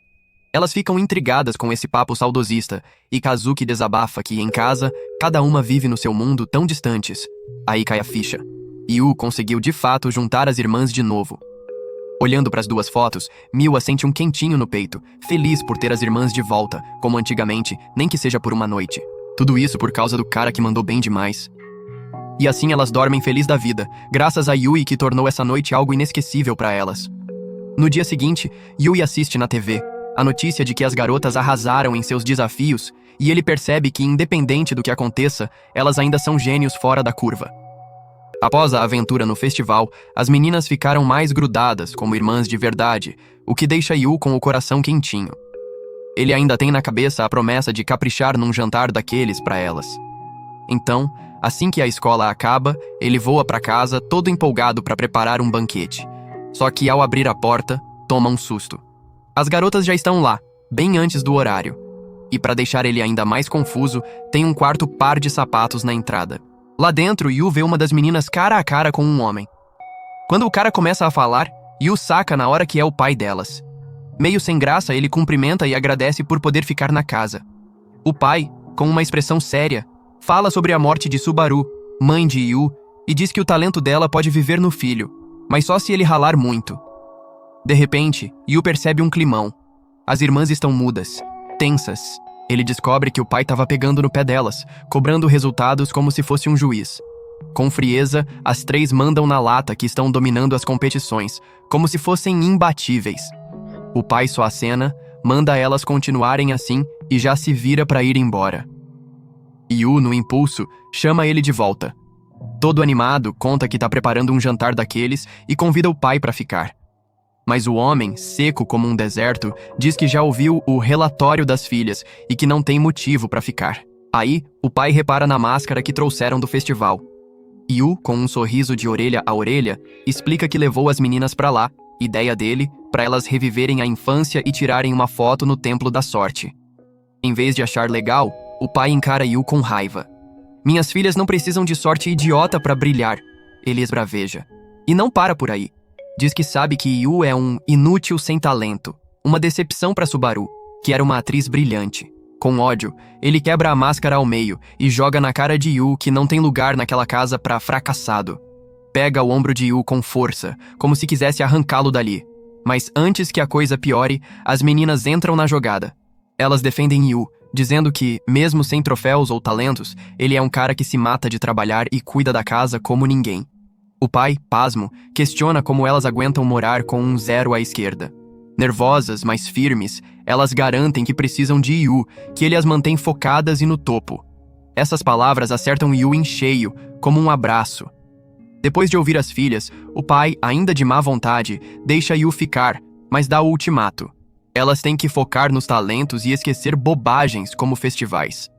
Elas ficam intrigadas com esse papo saudosista, e Kazuki desabafa que, em casa, cada uma vive no seu mundo tão distantes. Aí cai a ficha. Yu conseguiu de fato juntar as irmãs de novo. Olhando para as duas fotos, Miwa sente um quentinho no peito, feliz por ter as irmãs de volta, como antigamente, nem que seja por uma noite. Tudo isso por causa do cara que mandou bem demais. E assim elas dormem feliz da vida, graças a Yui que tornou essa noite algo inesquecível para elas. No dia seguinte, Yui assiste na TV a notícia de que as garotas arrasaram em seus desafios e ele percebe que, independente do que aconteça, elas ainda são gênios fora da curva. Após a aventura no festival, as meninas ficaram mais grudadas como irmãs de verdade, o que deixa Yu com o coração quentinho. Ele ainda tem na cabeça a promessa de caprichar num jantar daqueles para elas. Então, assim que a escola acaba, ele voa para casa todo empolgado para preparar um banquete. Só que ao abrir a porta, toma um susto. As garotas já estão lá, bem antes do horário. E para deixar ele ainda mais confuso, tem um quarto par de sapatos na entrada. Lá dentro, Yu vê uma das meninas cara a cara com um homem. Quando o cara começa a falar, Yu saca na hora que é o pai delas. Meio sem graça, ele cumprimenta e agradece por poder ficar na casa. O pai, com uma expressão séria, fala sobre a morte de Subaru, mãe de Yu, e diz que o talento dela pode viver no filho, mas só se ele ralar muito. De repente, Yu percebe um climão. As irmãs estão mudas, tensas. Ele descobre que o pai estava pegando no pé delas, cobrando resultados como se fosse um juiz. Com frieza, as três mandam na lata que estão dominando as competições, como se fossem imbatíveis. O pai só acena, manda elas continuarem assim e já se vira para ir embora. Yu, no impulso, chama ele de volta. Todo animado, conta que está preparando um jantar daqueles e convida o pai para ficar. Mas o homem, seco como um deserto, diz que já ouviu o relatório das filhas e que não tem motivo para ficar. Aí, o pai repara na máscara que trouxeram do festival. Yu, com um sorriso de orelha a orelha, explica que levou as meninas para lá, ideia dele, para elas reviverem a infância e tirarem uma foto no Templo da Sorte. Em vez de achar legal, o pai encara Yu com raiva. Minhas filhas não precisam de sorte idiota para brilhar, ele esbraveja. E não para por aí. Diz que sabe que Yu é um inútil sem talento, uma decepção para Subaru, que era uma atriz brilhante. Com ódio, ele quebra a máscara ao meio e joga na cara de Yu que não tem lugar naquela casa para fracassado. Pega o ombro de Yu com força, como se quisesse arrancá-lo dali. Mas antes que a coisa piore, as meninas entram na jogada. Elas defendem Yu, dizendo que, mesmo sem troféus ou talentos, ele é um cara que se mata de trabalhar e cuida da casa como ninguém. O pai, pasmo, questiona como elas aguentam morar com um 0 à esquerda. Nervosas, mas firmes, elas garantem que precisam de Yu, que ele as mantém focadas e no topo. Essas palavras acertam Yu em cheio, como um abraço. Depois de ouvir as filhas, o pai, ainda de má vontade, deixa Yu ficar, mas dá o ultimato. Elas têm que focar nos talentos e esquecer bobagens como festivais.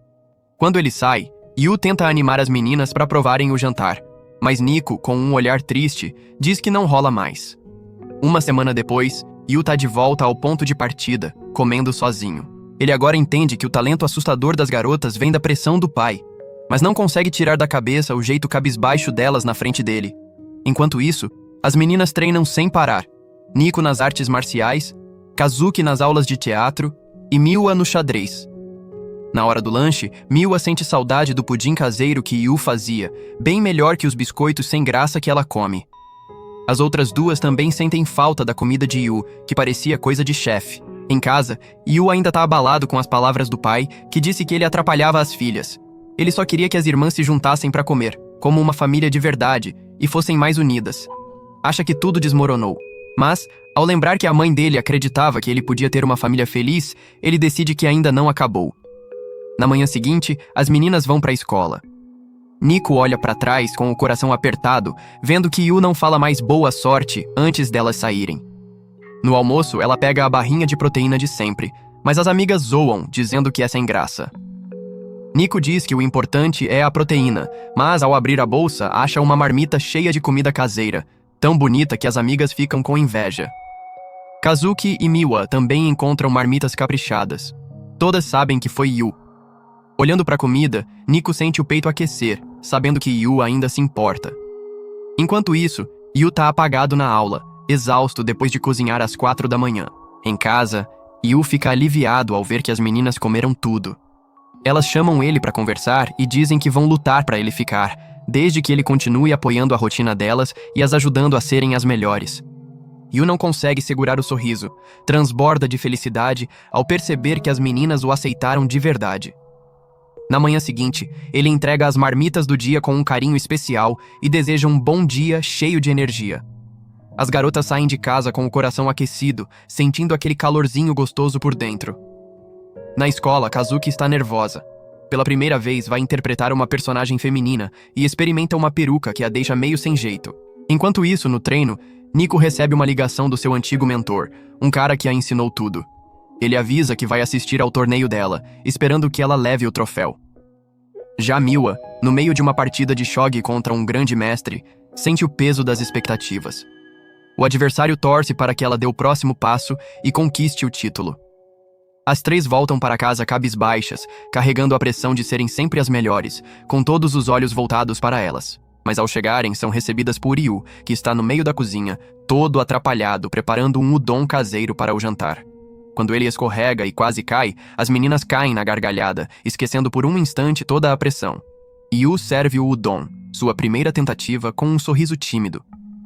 Quando ele sai, Yu tenta animar as meninas para provarem o jantar. Mas Nico, com um olhar triste, diz que não rola mais. Uma semana depois, Yu tá de volta ao ponto de partida, comendo sozinho. Ele agora entende que o talento assustador das garotas vem da pressão do pai, mas não consegue tirar da cabeça o jeito cabisbaixo delas na frente dele. Enquanto isso, as meninas treinam sem parar. Nico nas artes marciais, Kazuki nas aulas de teatro e Miwa no xadrez. Na hora do lanche, Miwa sente saudade do pudim caseiro que Yu fazia, bem melhor que os biscoitos sem graça que ela come. As outras duas também sentem falta da comida de Yu, que parecia coisa de chefe. Em casa, Yu ainda tá abalado com as palavras do pai, que disse que ele atrapalhava as filhas. Ele só queria que as irmãs se juntassem para comer, como uma família de verdade, e fossem mais unidas. Acha que tudo desmoronou. Mas, ao lembrar que a mãe dele acreditava que ele podia ter uma família feliz, ele decide que ainda não acabou. Na manhã seguinte, as meninas vão para a escola. Nico olha para trás com o coração apertado, vendo que Yu não fala mais boa sorte antes delas saírem. No almoço, ela pega a barrinha de proteína de sempre, mas as amigas zoam, dizendo que é sem graça. Nico diz que o importante é a proteína, mas ao abrir a bolsa, acha uma marmita cheia de comida caseira, tão bonita que as amigas ficam com inveja. Kazuki e Miwa também encontram marmitas caprichadas. Todas sabem que foi Yu. Olhando para a comida, Nico sente o peito aquecer, sabendo que Yu ainda se importa. Enquanto isso, Yu tá apagado na aula, exausto depois de cozinhar às 4 da manhã. Em casa, Yu fica aliviado ao ver que as meninas comeram tudo. Elas chamam ele para conversar e dizem que vão lutar para ele ficar, desde que ele continue apoiando a rotina delas e as ajudando a serem as melhores. Yu não consegue segurar o sorriso, transborda de felicidade ao perceber que as meninas o aceitaram de verdade. Na manhã seguinte, ele entrega as marmitas do dia com um carinho especial e deseja um bom dia cheio de energia. As garotas saem de casa com o coração aquecido, sentindo aquele calorzinho gostoso por dentro. Na escola, Kazuki está nervosa. Pela primeira vez, vai interpretar uma personagem feminina e experimenta uma peruca que a deixa meio sem jeito. Enquanto isso, no treino, Nico recebe uma ligação do seu antigo mentor, um cara que a ensinou tudo. Ele avisa que vai assistir ao torneio dela, esperando que ela leve o troféu. Já Miwa, no meio de uma partida de shogi contra um grande mestre, sente o peso das expectativas. O adversário torce para que ela dê o próximo passo e conquiste o título. As três voltam para casa cabisbaixas, carregando a pressão de serem sempre as melhores, com todos os olhos voltados para elas. Mas ao chegarem, são recebidas por Yu, que está no meio da cozinha, todo atrapalhado, preparando um udon caseiro para o jantar. Quando ele escorrega e quase cai, as meninas caem na gargalhada, esquecendo por um instante toda a pressão. Yu serve o udon, sua primeira tentativa, com um sorriso tímido.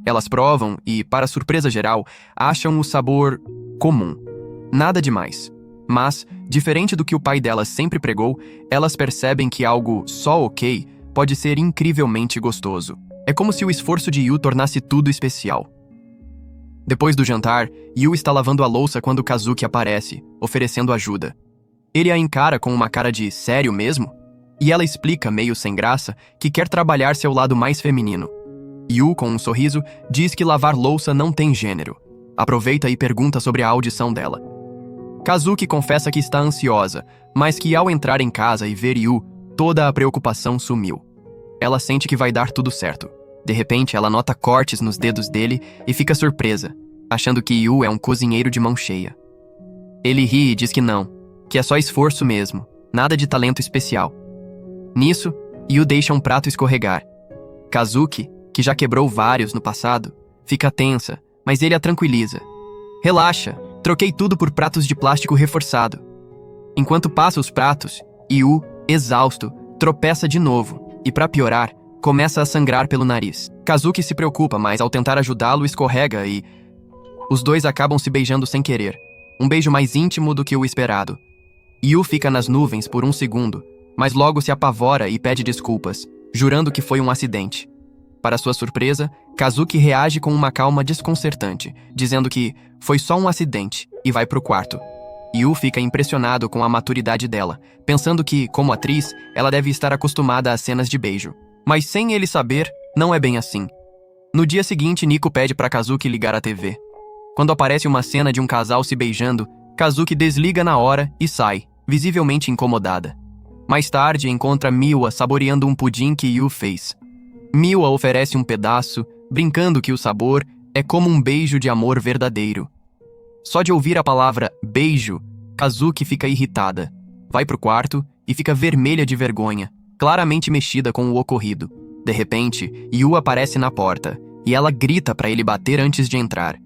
Elas provam e, para surpresa geral, acham o sabor comum. Nada demais. Mas, diferente do que o pai delas sempre pregou, elas percebem que algo só ok pode ser incrivelmente gostoso. É como se o esforço de Yu tornasse tudo especial. Depois do jantar, Yu está lavando a louça quando Kazuki aparece, oferecendo ajuda. Ele a encara com uma cara de sério mesmo? E ela explica, meio sem graça, que quer trabalhar seu lado mais feminino. Yu, com um sorriso, diz que lavar louça não tem gênero. Aproveita e pergunta sobre a audição dela. Kazuki confessa que está ansiosa, mas que ao entrar em casa e ver Yu, toda a preocupação sumiu. Ela sente que vai dar tudo certo. De repente, ela nota cortes nos dedos dele e fica surpresa, achando que Yu é um cozinheiro de mão cheia. Ele ri e diz que não, que é só esforço mesmo, nada de talento especial. Nisso, Yu deixa um prato escorregar. Kazuki, que já quebrou vários no passado, fica tensa, mas ele a tranquiliza. Relaxa, troquei tudo por pratos de plástico reforçado. Enquanto passa os pratos, Yu, exausto, tropeça de novo e, para piorar, começa a sangrar pelo nariz. Kazuki se preocupa, mas ao tentar ajudá-lo, escorrega e... Os dois acabam se beijando sem querer. Um beijo mais íntimo do que o esperado. Yu fica nas nuvens por um segundo, mas logo se apavora e pede desculpas, jurando que foi um acidente. Para sua surpresa, Kazuki reage com uma calma desconcertante, dizendo que foi só um acidente e vai pro quarto. Yu fica impressionado com a maturidade dela, pensando que, como atriz, ela deve estar acostumada a cenas de beijo. Mas sem ele saber, não é bem assim. No dia seguinte, Nico pede para Kazuki ligar a TV. Quando aparece uma cena de um casal se beijando, Kazuki desliga na hora e sai, visivelmente incomodada. Mais tarde, encontra Miwa saboreando um pudim que Yu fez. Miwa oferece um pedaço, brincando que o sabor é como um beijo de amor verdadeiro. Só de ouvir a palavra beijo, Kazuki fica irritada. Vai pro quarto e fica vermelha de vergonha, claramente mexida com o ocorrido. De repente, Yu aparece na porta, e ela grita para ele bater antes de entrar.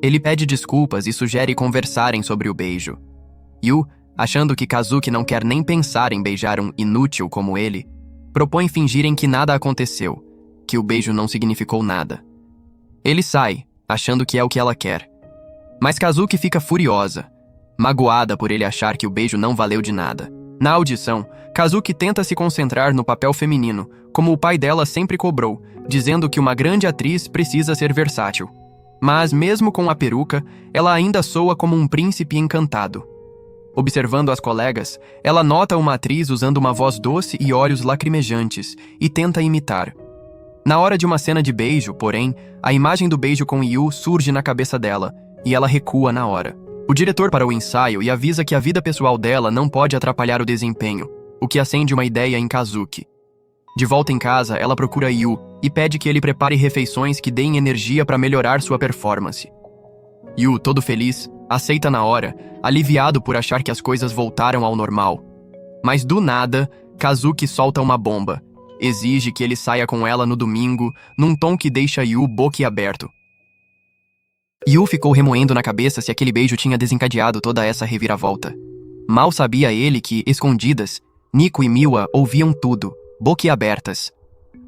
Ele pede desculpas e sugere conversarem sobre o beijo. Yu, achando que Kazuki não quer nem pensar em beijar um inútil como ele, propõe fingirem que nada aconteceu, que o beijo não significou nada. Ele sai, achando que é o que ela quer. Mas Kazuki fica furiosa, magoada por ele achar que o beijo não valeu de nada. Na audição, Kazuki tenta se concentrar no papel feminino, como o pai dela sempre cobrou, dizendo que uma grande atriz precisa ser versátil. Mas, mesmo com a peruca, ela ainda soa como um príncipe encantado. Observando as colegas, ela nota uma atriz usando uma voz doce e olhos lacrimejantes, e tenta imitar. Na hora de uma cena de beijo, porém, a imagem do beijo com Yu surge na cabeça dela, e ela recua na hora. O diretor para o ensaio e avisa que a vida pessoal dela não pode atrapalhar o desempenho, o que acende uma ideia em Kazuki. De volta em casa, ela procura Yu e pede que ele prepare refeições que deem energia para melhorar sua performance. Yu, todo feliz, aceita na hora, aliviado por achar que as coisas voltaram ao normal. Mas do nada, Kazuki solta uma bomba. Exige que ele saia com ela no domingo, num tom que deixa Yu boquiaberto. Yu ficou remoendo na cabeça se aquele beijo tinha desencadeado toda essa reviravolta. Mal sabia ele que, escondidas, Nico e Miwa ouviam tudo, boquiabertas.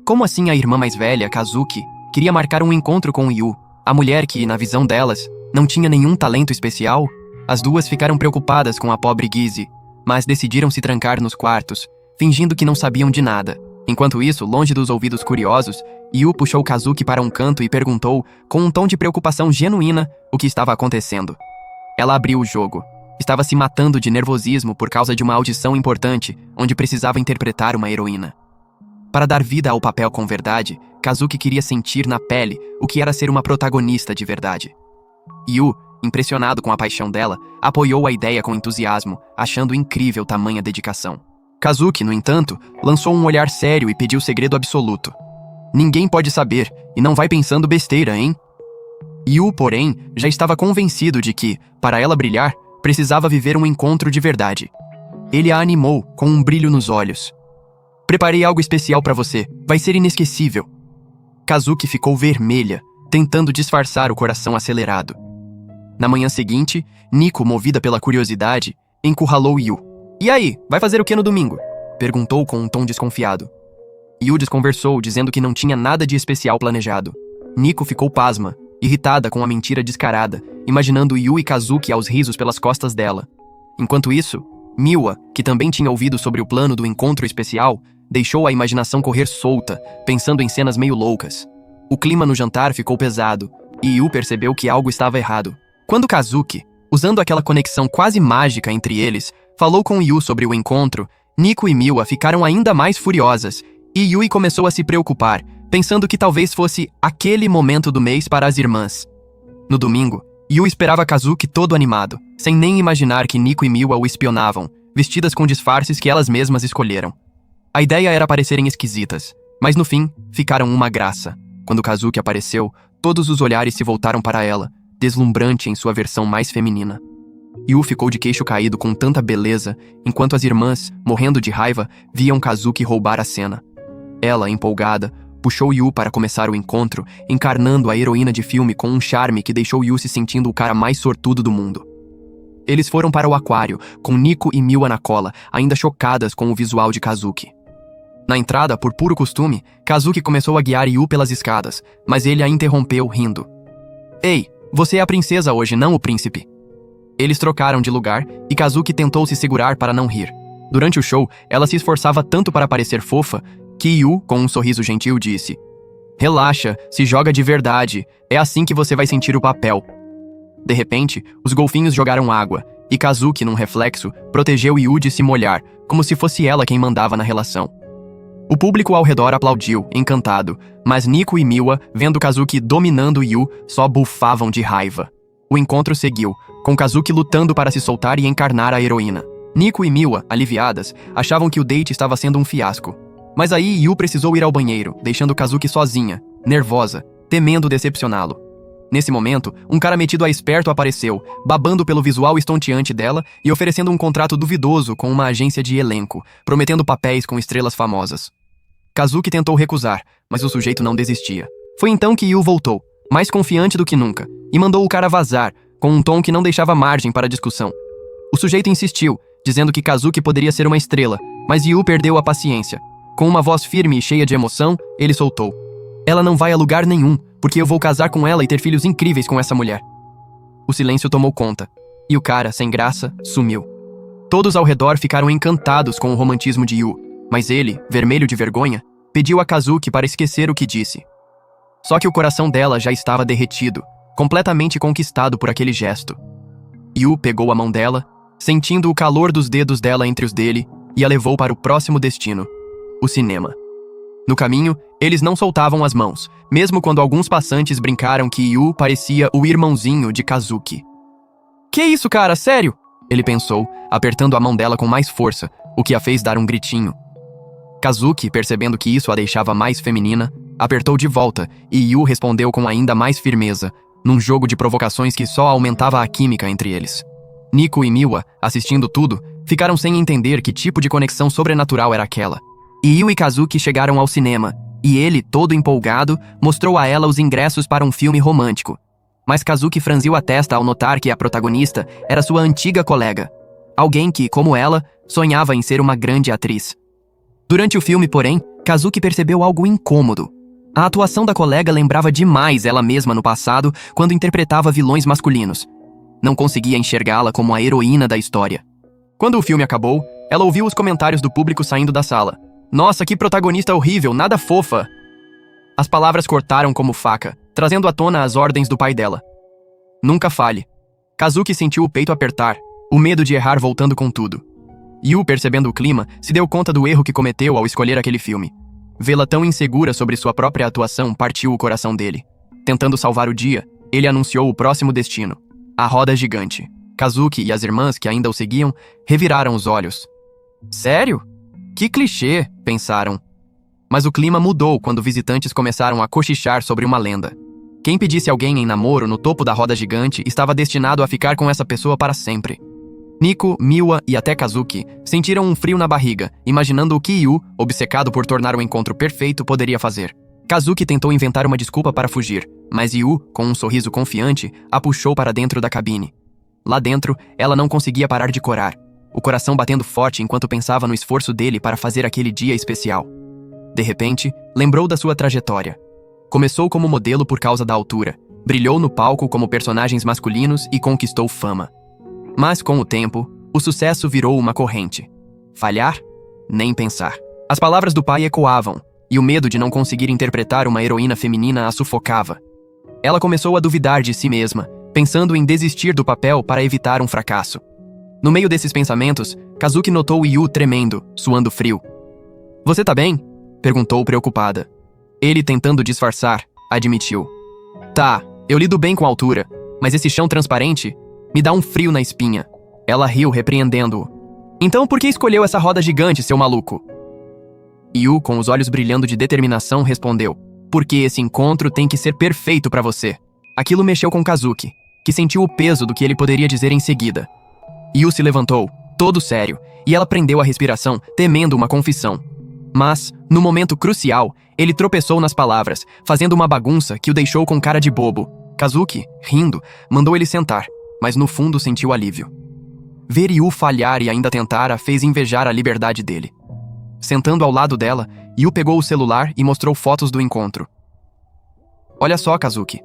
Como assim a irmã mais velha, Kazuki, queria marcar um encontro com Yu, a mulher que, na visão delas, não tinha nenhum talento especial? As duas ficaram preocupadas com a pobre Gizi, mas decidiram se trancar nos quartos, fingindo que não sabiam de nada. Enquanto isso, longe dos ouvidos curiosos, Yu puxou Kazuki para um canto e perguntou, com um tom de preocupação genuína, o que estava acontecendo. Ela abriu o jogo. Estava se matando de nervosismo por causa de uma audição importante, onde precisava interpretar uma heroína. Para dar vida ao papel com verdade, Kazuki queria sentir na pele o que era ser uma protagonista de verdade. Yu, impressionado com a paixão dela, apoiou a ideia com entusiasmo, achando incrível tamanha dedicação. Kazuki, no entanto, lançou um olhar sério e pediu segredo absoluto. Ninguém pode saber, e não vai pensando besteira, hein? Yu, porém, já estava convencido de que, para ela brilhar, precisava viver um encontro de verdade. Ele a animou, com um brilho nos olhos. Preparei algo especial para você, vai ser inesquecível. Kazuki ficou vermelha, tentando disfarçar o coração acelerado. Na manhã seguinte, Nico, movida pela curiosidade, encurralou Yu. E aí, vai fazer o que no domingo? Perguntou com um tom desconfiado. Yu desconversou, dizendo que não tinha nada de especial planejado. Nico ficou pasma, irritada com a mentira descarada, imaginando Yu e Kazuki aos risos pelas costas dela. Enquanto isso, Miwa, que também tinha ouvido sobre o plano do encontro especial, deixou a imaginação correr solta, pensando em cenas meio loucas. O clima no jantar ficou pesado, e Yu percebeu que algo estava errado. Quando Kazuki, usando aquela conexão quase mágica entre eles, falou com Yu sobre o encontro, Nico e Miwa ficaram ainda mais furiosas, e Yui começou a se preocupar, pensando que talvez fosse aquele momento do mês para as irmãs. No domingo, Yu esperava Kazuki todo animado, sem nem imaginar que Nico e Miwa o espionavam, vestidas com disfarces que elas mesmas escolheram. A ideia era parecerem esquisitas, mas no fim, ficaram uma graça. Quando Kazuki apareceu, todos os olhares se voltaram para ela, deslumbrante em sua versão mais feminina. Yu ficou de queixo caído com tanta beleza, enquanto as irmãs, morrendo de raiva, viam Kazuki roubar a cena. Ela, empolgada, puxou Yu para começar o encontro, encarnando a heroína de filme com um charme que deixou Yu se sentindo o cara mais sortudo do mundo. Eles foram para o aquário, com Nico e Miwa na cola, ainda chocadas com o visual de Kazuki. Na entrada, por puro costume, Kazuki começou a guiar Yu pelas escadas, mas ele a interrompeu, rindo. Ei, você é a princesa hoje, não o príncipe. Eles trocaram de lugar e Kazuki tentou se segurar para não rir. Durante o show, ela se esforçava tanto para parecer fofa, que Yu, com um sorriso gentil, disse: Relaxa, se joga de verdade, é assim que você vai sentir o papel. De repente, os golfinhos jogaram água, e Kazuki, num reflexo, protegeu Yu de se molhar, como se fosse ela quem mandava na relação. O público ao redor aplaudiu, encantado, mas Nico e Miwa, vendo Kazuki dominando Yu, só bufavam de raiva. O encontro seguiu, com Kazuki lutando para se soltar e encarnar a heroína. Nico e Miwa, aliviadas, achavam que o date estava sendo um fiasco. Mas aí Yu precisou ir ao banheiro, deixando Kazuki sozinha, nervosa, temendo decepcioná-lo. Nesse momento, um cara metido a esperto apareceu, babando pelo visual estonteante dela e oferecendo um contrato duvidoso com uma agência de elenco, prometendo papéis com estrelas famosas. Kazuki tentou recusar, mas o sujeito não desistia. Foi então que Yu voltou, mais confiante do que nunca, e mandou o cara vazar, com um tom que não deixava margem para discussão. O sujeito insistiu, dizendo que Kazuki poderia ser uma estrela, mas Yu perdeu a paciência. Com uma voz firme e cheia de emoção, ele soltou: Ela não vai a lugar nenhum, porque eu vou casar com ela e ter filhos incríveis com essa mulher. O silêncio tomou conta, e o cara, sem graça, sumiu. Todos ao redor ficaram encantados com o romantismo de Yu, mas ele, vermelho de vergonha, pediu a Kazuki para esquecer o que disse. Só que o coração dela já estava derretido, completamente conquistado por aquele gesto. Yu pegou a mão dela, sentindo o calor dos dedos dela entre os dele, e a levou para o próximo destino: o cinema. No caminho, Eles não soltavam as mãos, mesmo quando alguns passantes brincaram que Yu parecia o irmãozinho de Kazuki. Que isso, cara? Sério? Ele pensou, apertando a mão dela com mais força, o que a fez dar um gritinho. Kazuki, percebendo que isso a deixava mais feminina, apertou de volta e Yu respondeu com ainda mais firmeza, num jogo de provocações que só aumentava a química entre eles. Nico e Miwa, assistindo tudo, ficaram sem entender que tipo de conexão sobrenatural era aquela. E Yu e Kazuki chegaram ao cinema, e ele, todo empolgado, mostrou a ela os ingressos para um filme romântico. Mas Kazuki franziu a testa ao notar que a protagonista era sua antiga colega. Alguém que, como ela, sonhava em ser uma grande atriz. Durante o filme, porém, Kazuki percebeu algo incômodo. A atuação da colega lembrava demais ela mesma no passado, quando interpretava vilões masculinos. Não conseguia enxergá-la como a heroína da história. Quando o filme acabou, ela ouviu os comentários do público saindo da sala. Nossa, que protagonista horrível, nada fofa! As palavras cortaram como faca, trazendo à tona as ordens do pai dela. Nunca falhe. Kazuki sentiu o peito apertar, o medo de errar voltando com tudo. Yu, percebendo o clima, se deu conta do erro que cometeu ao escolher aquele filme. Vê-la tão insegura sobre sua própria atuação partiu o coração dele. Tentando salvar o dia, ele anunciou o próximo destino. A roda gigante. Kazuki e as irmãs que ainda o seguiam reviraram os olhos. Sério? Que clichê, pensaram. Mas o clima mudou quando visitantes começaram a cochichar sobre uma lenda. Quem pedisse alguém em namoro no topo da roda gigante estava destinado a ficar com essa pessoa para sempre. Nico, Miwa e até Kazuki sentiram um frio na barriga, imaginando o que Yu, obcecado por tornar o encontro perfeito, poderia fazer. Kazuki tentou inventar uma desculpa para fugir, mas Yu, com um sorriso confiante, a puxou para dentro da cabine. Lá dentro, ela não conseguia parar de corar, o coração batendo forte enquanto pensava no esforço dele para fazer aquele dia especial. De repente, lembrou da sua trajetória. Começou como modelo por causa da altura, brilhou no palco como personagens masculinos e conquistou fama. Mas, com o tempo, o sucesso virou uma corrente. Falhar? Nem pensar. As palavras do pai ecoavam, e o medo de não conseguir interpretar uma heroína feminina a sufocava. Ela começou a duvidar de si mesma, pensando em desistir do papel para evitar um fracasso. No meio desses pensamentos, Kazuki notou Yu tremendo, suando frio. "Você tá bem?" perguntou preocupada. Ele, tentando disfarçar, admitiu. "Tá, eu lido bem com a altura, mas esse chão transparente me dá um frio na espinha." Ela riu, repreendendo-o. "Então por que escolheu essa roda gigante, seu maluco?" Yu, com os olhos brilhando de determinação, respondeu. "Porque esse encontro tem que ser perfeito pra você." Aquilo mexeu com Kazuki, que sentiu o peso do que ele poderia dizer em seguida. Yu se levantou, todo sério, e ela prendeu a respiração, temendo uma confissão. Mas, no momento crucial, ele tropeçou nas palavras, fazendo uma bagunça que o deixou com cara de bobo. Kazuki, rindo, mandou ele sentar, mas no fundo sentiu alívio. Ver Yu falhar e ainda tentar a fez invejar a liberdade dele. Sentando ao lado dela, Yu pegou o celular e mostrou fotos do encontro. "Olha só, Kazuki.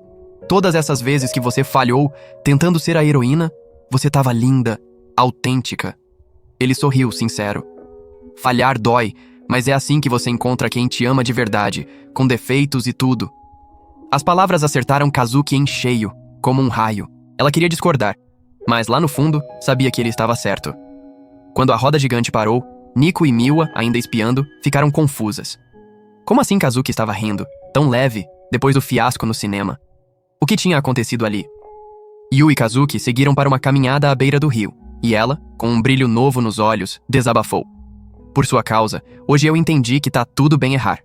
Todas essas vezes que você falhou, tentando ser a heroína, você estava linda, autêntica." Ele sorriu, sincero. "Falhar dói, mas é assim que você encontra quem te ama de verdade, com defeitos e tudo." As palavras acertaram Kazuki em cheio, como um raio. Ela queria discordar, mas lá no fundo, sabia que ele estava certo. Quando a roda gigante parou, Nico e Miwa, ainda espiando, ficaram confusas. Como assim Kazuki estava rindo, tão leve, depois do fiasco no cinema? O que tinha acontecido ali? Yu e Kazuki seguiram para uma caminhada à beira do rio, e ela, com um brilho novo nos olhos, desabafou. "Por sua causa, hoje eu entendi que tá tudo bem errar.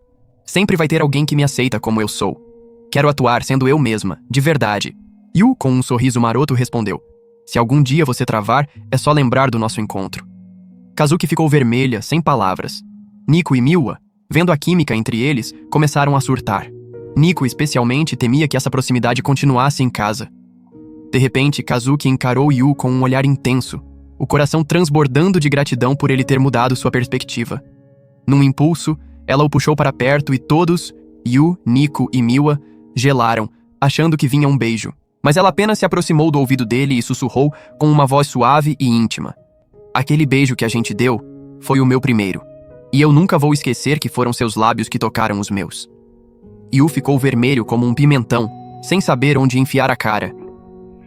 Sempre vai ter alguém que me aceita como eu sou. Quero atuar sendo eu mesma, de verdade." Yu, com um sorriso maroto, respondeu. "Se algum dia você travar, é só lembrar do nosso encontro." Kazuki ficou vermelha, sem palavras. Nico e Miwa, vendo a química entre eles, começaram a surtar. Nico especialmente temia que essa proximidade continuasse em casa. De repente, Kazuki encarou Yu com um olhar intenso, o coração transbordando de gratidão por ele ter mudado sua perspectiva. Num impulso, ela o puxou para perto e todos, Yu, Nico e Miwa, gelaram, achando que vinha um beijo. Mas ela apenas se aproximou do ouvido dele e sussurrou com uma voz suave e íntima. "Aquele beijo que a gente deu foi o meu primeiro. E eu nunca vou esquecer que foram seus lábios que tocaram os meus." Yu ficou vermelho como um pimentão, sem saber onde enfiar a cara.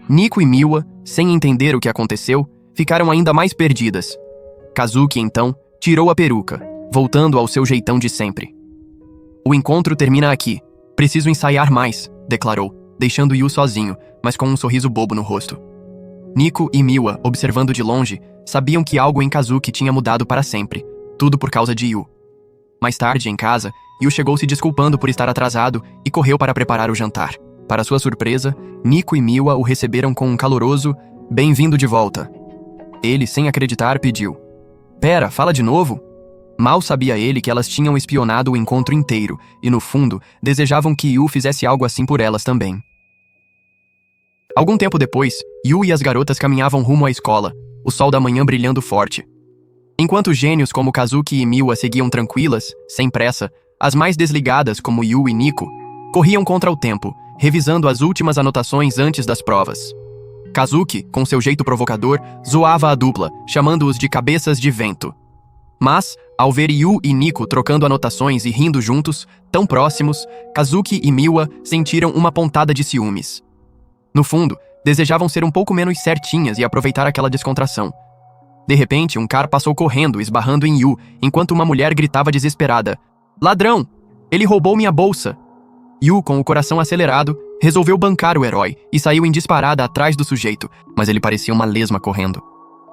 Nico e Miwa, sem entender o que aconteceu, ficaram ainda mais perdidas. Kazuki, então, tirou a peruca, voltando ao seu jeitão de sempre. O encontro termina aqui. Preciso ensaiar mais, declarou, deixando Yu sozinho, mas com um sorriso bobo no rosto. Nico e Miwa, observando de longe, sabiam que algo em Kazuki tinha mudado para sempre, tudo por causa de Yu. Mais tarde, em casa, Yu chegou se desculpando por estar atrasado e correu para preparar o jantar. Para sua surpresa, Nico e Miwa o receberam com um caloroso "Bem-vindo de volta". Ele, sem acreditar, pediu: "Pera, fala de novo?" Mal sabia ele que elas tinham espionado o encontro inteiro e, no fundo, desejavam que Yu fizesse algo assim por elas também. Algum tempo depois, Yu e as garotas caminhavam rumo à escola, o sol da manhã brilhando forte. Enquanto gênios como Kazuki e Miwa seguiam tranquilas, sem pressa, as mais desligadas, como Yu e Nico, corriam contra o tempo, revisando as últimas anotações antes das provas. Kazuki, com seu jeito provocador, zoava a dupla, chamando-os de cabeças de vento. Mas, ao ver Yu e Nico trocando anotações e rindo juntos, tão próximos, Kazuki e Miwa sentiram uma pontada de ciúmes. No fundo, desejavam ser um pouco menos certinhas e aproveitar aquela descontração. De repente, um cara passou correndo, esbarrando em Yu, enquanto uma mulher gritava desesperada: "Ladrão! Ele roubou minha bolsa!" Yu, com o coração acelerado, resolveu bancar o herói e saiu em disparada atrás do sujeito, mas ele parecia uma lesma correndo.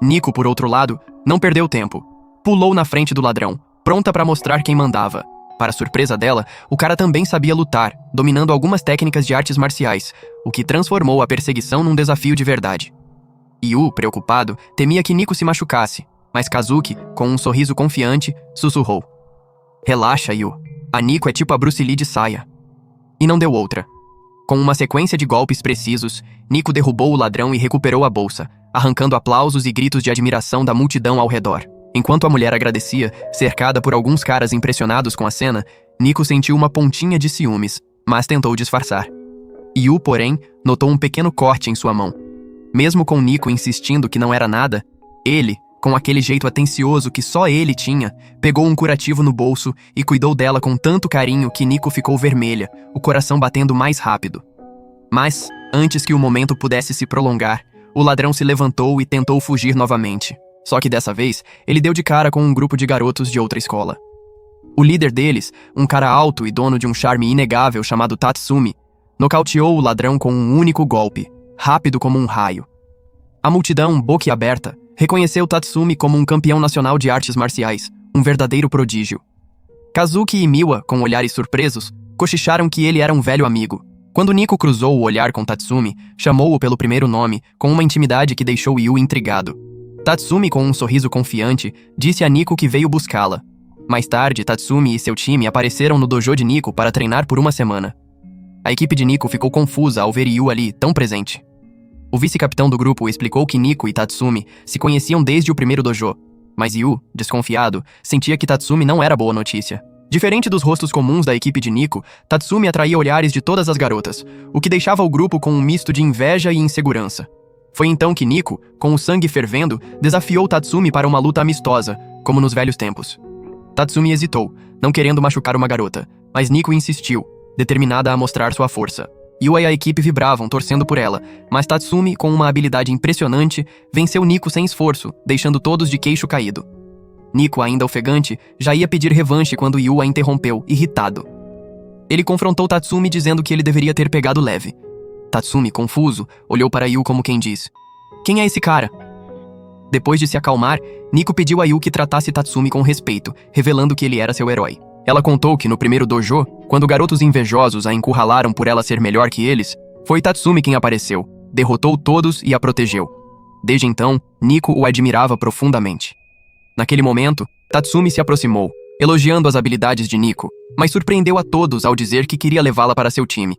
Nico, por outro lado, não perdeu tempo. Pulou na frente do ladrão, pronta para mostrar quem mandava. Para surpresa dela, o cara também sabia lutar, dominando algumas técnicas de artes marciais, o que transformou a perseguição num desafio de verdade. Yu, preocupado, temia que Nico se machucasse, mas Kazuki, com um sorriso confiante, sussurrou: "Relaxa, Yu. A Nico é tipo a Bruce Lee de saia." E não deu outra. Com uma sequência de golpes precisos, Nico derrubou o ladrão e recuperou a bolsa, arrancando aplausos e gritos de admiração da multidão ao redor. Enquanto a mulher agradecia, cercada por alguns caras impressionados com a cena, Nico sentiu uma pontinha de ciúmes, mas tentou disfarçar. Yu, porém, notou um pequeno corte em sua mão. Mesmo com Nico insistindo que não era nada, ele, com aquele jeito atencioso que só ele tinha, pegou um curativo no bolso e cuidou dela com tanto carinho que Nico ficou vermelha, o coração batendo mais rápido. Mas, antes que o momento pudesse se prolongar, o ladrão se levantou e tentou fugir novamente. Só que dessa vez, ele deu de cara com um grupo de garotos de outra escola. O líder deles, um cara alto e dono de um charme inegável chamado Tatsumi, nocauteou o ladrão com um único golpe, rápido como um raio. A multidão, boquiaberta, reconheceu Tatsumi como um campeão nacional de artes marciais, um verdadeiro prodígio. Kazuki e Miwa, com olhares surpresos, cochicharam que ele era um velho amigo. Quando Nico cruzou o olhar com Tatsumi, chamou-o pelo primeiro nome, com uma intimidade que deixou Yu intrigado. Tatsumi, com um sorriso confiante, disse a Nico que veio buscá-la. Mais tarde, Tatsumi e seu time apareceram no dojo de Nico para treinar por uma semana. A equipe de Nico ficou confusa ao ver Yu ali, tão presente. O vice-capitão do grupo explicou que Nico e Tatsumi se conheciam desde o primeiro dojo, mas Yu, desconfiado, sentia que Tatsumi não era boa notícia. Diferente dos rostos comuns da equipe de Nico, Tatsumi atraía olhares de todas as garotas, o que deixava o grupo com um misto de inveja e insegurança. Foi então que Nico, com o sangue fervendo, desafiou Tatsumi para uma luta amistosa, como nos velhos tempos. Tatsumi hesitou, não querendo machucar uma garota, mas Nico insistiu, determinada a mostrar sua força. Yu e a equipe vibravam, torcendo por ela, mas Tatsumi, com uma habilidade impressionante, venceu Nico sem esforço, deixando todos de queixo caído. Nico, ainda ofegante, já ia pedir revanche quando Yu a interrompeu, irritado. Ele confrontou Tatsumi dizendo que ele deveria ter pegado leve. Tatsumi, confuso, olhou para Yu como quem diz: "Quem é esse cara?" Depois de se acalmar, Nico pediu a Yu que tratasse Tatsumi com respeito, revelando que ele era seu herói. Ela contou que no primeiro dojo, quando garotos invejosos a encurralaram por ela ser melhor que eles, foi Tatsumi quem apareceu, derrotou todos e a protegeu. Desde então, Nico o admirava profundamente. Naquele momento, Tatsumi se aproximou, elogiando as habilidades de Nico, mas surpreendeu a todos ao dizer que queria levá-la para seu time.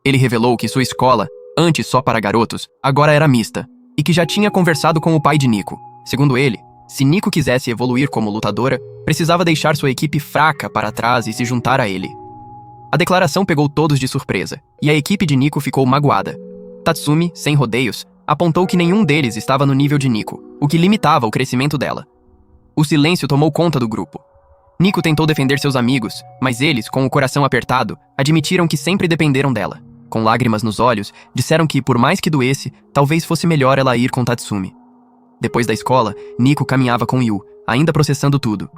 Ele revelou que sua escola, antes só para garotos, agora era mista, e que já tinha conversado com o pai de Nico. Segundo ele, se Nico quisesse evoluir como lutadora, precisava deixar sua equipe fraca para trás e se juntar a ele. A declaração pegou todos de surpresa, e a equipe de Nico ficou magoada. Tatsumi, sem rodeios, apontou que nenhum deles estava no nível de Nico, o que limitava o crescimento dela. O silêncio tomou conta do grupo. Nico tentou defender seus amigos, mas eles, com o coração apertado, admitiram que sempre dependeram dela. Com lágrimas nos olhos, disseram que, por mais que doesse, talvez fosse melhor ela ir com Tatsumi. Depois da escola, Nico caminhava com Yu, ainda processando tudo.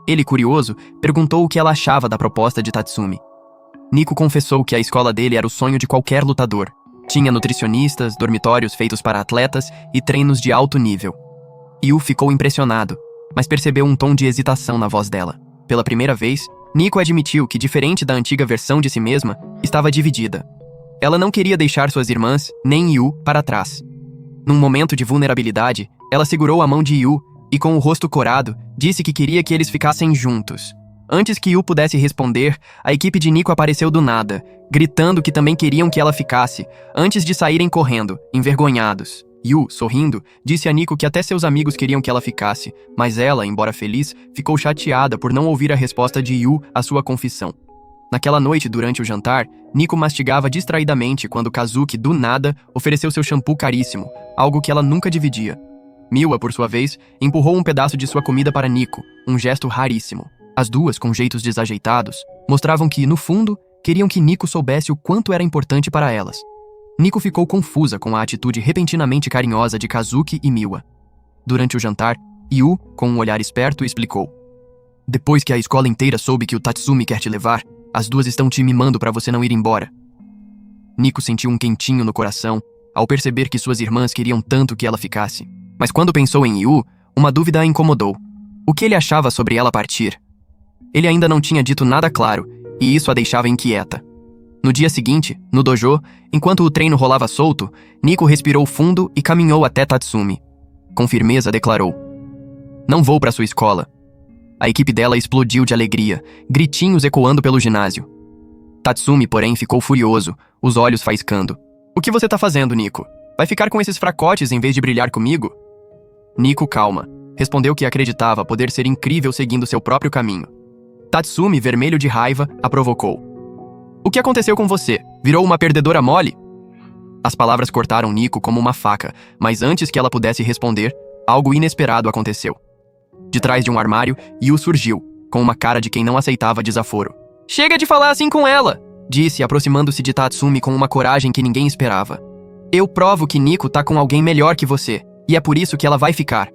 Ele, curioso, perguntou o que ela achava da proposta de Tatsumi. Nico confessou que a escola dele era o sonho de qualquer lutador. Tinha nutricionistas, dormitórios feitos para atletas e treinos de alto nível. Yu ficou impressionado, mas percebeu um tom de hesitação na voz dela. Pela primeira vez, Nico admitiu que, diferente da antiga versão de si mesma, estava dividida. Ela não queria deixar suas irmãs, nem Yu, para trás. Num momento de vulnerabilidade, ela segurou a mão de Yu e, com o rosto corado, disse que queria que eles ficassem juntos. Antes que Yu pudesse responder, a equipe de Nico apareceu do nada, gritando que também queriam que ela ficasse, antes de saírem correndo, envergonhados. Yu, sorrindo, disse a Nico que até seus amigos queriam que ela ficasse, mas ela, embora feliz, ficou chateada por não ouvir a resposta de Yu à sua confissão. Naquela noite, durante o jantar, Nico mastigava distraidamente quando Kazuki, do nada, ofereceu seu shampoo caríssimo, algo que ela nunca dividia. Miwa, por sua vez, empurrou um pedaço de sua comida para Nico, um gesto raríssimo. As duas, com jeitos desajeitados, mostravam que, no fundo, queriam que Nico soubesse o quanto era importante para elas. Nico ficou confusa com a atitude repentinamente carinhosa de Kazuki e Miwa. Durante o jantar, Yu, com um olhar esperto, explicou. Depois que a escola inteira soube que o Tatsumi quer te levar, as duas estão te mimando para você não ir embora. Nico sentiu um quentinho no coração ao perceber que suas irmãs queriam tanto que ela ficasse. Mas quando pensou em Yu, uma dúvida a incomodou. O que ele achava sobre ela partir? Ele ainda não tinha dito nada claro, e isso a deixava inquieta. No dia seguinte, no dojo, enquanto o treino rolava solto, Nico respirou fundo e caminhou até Tatsumi. Com firmeza declarou: "Não vou para sua escola." A equipe dela explodiu de alegria, gritinhos ecoando pelo ginásio. Tatsumi, porém, ficou furioso, os olhos faiscando. "O que você tá fazendo, Nico? Vai ficar com esses fracotes em vez de brilhar comigo?" Nico, calma, respondeu que acreditava poder ser incrível seguindo seu próprio caminho. Tatsumi, vermelho de raiva, a provocou. "O que aconteceu com você? Virou uma perdedora mole?" As palavras cortaram Nico como uma faca, mas antes que ela pudesse responder, algo inesperado aconteceu. De trás de um armário, Yu surgiu, com uma cara de quem não aceitava desaforo. "Chega de falar assim com ela!" disse, aproximando-se de Tatsumi com uma coragem que ninguém esperava. "Eu provo que Nico tá com alguém melhor que você, e é por isso que ela vai ficar."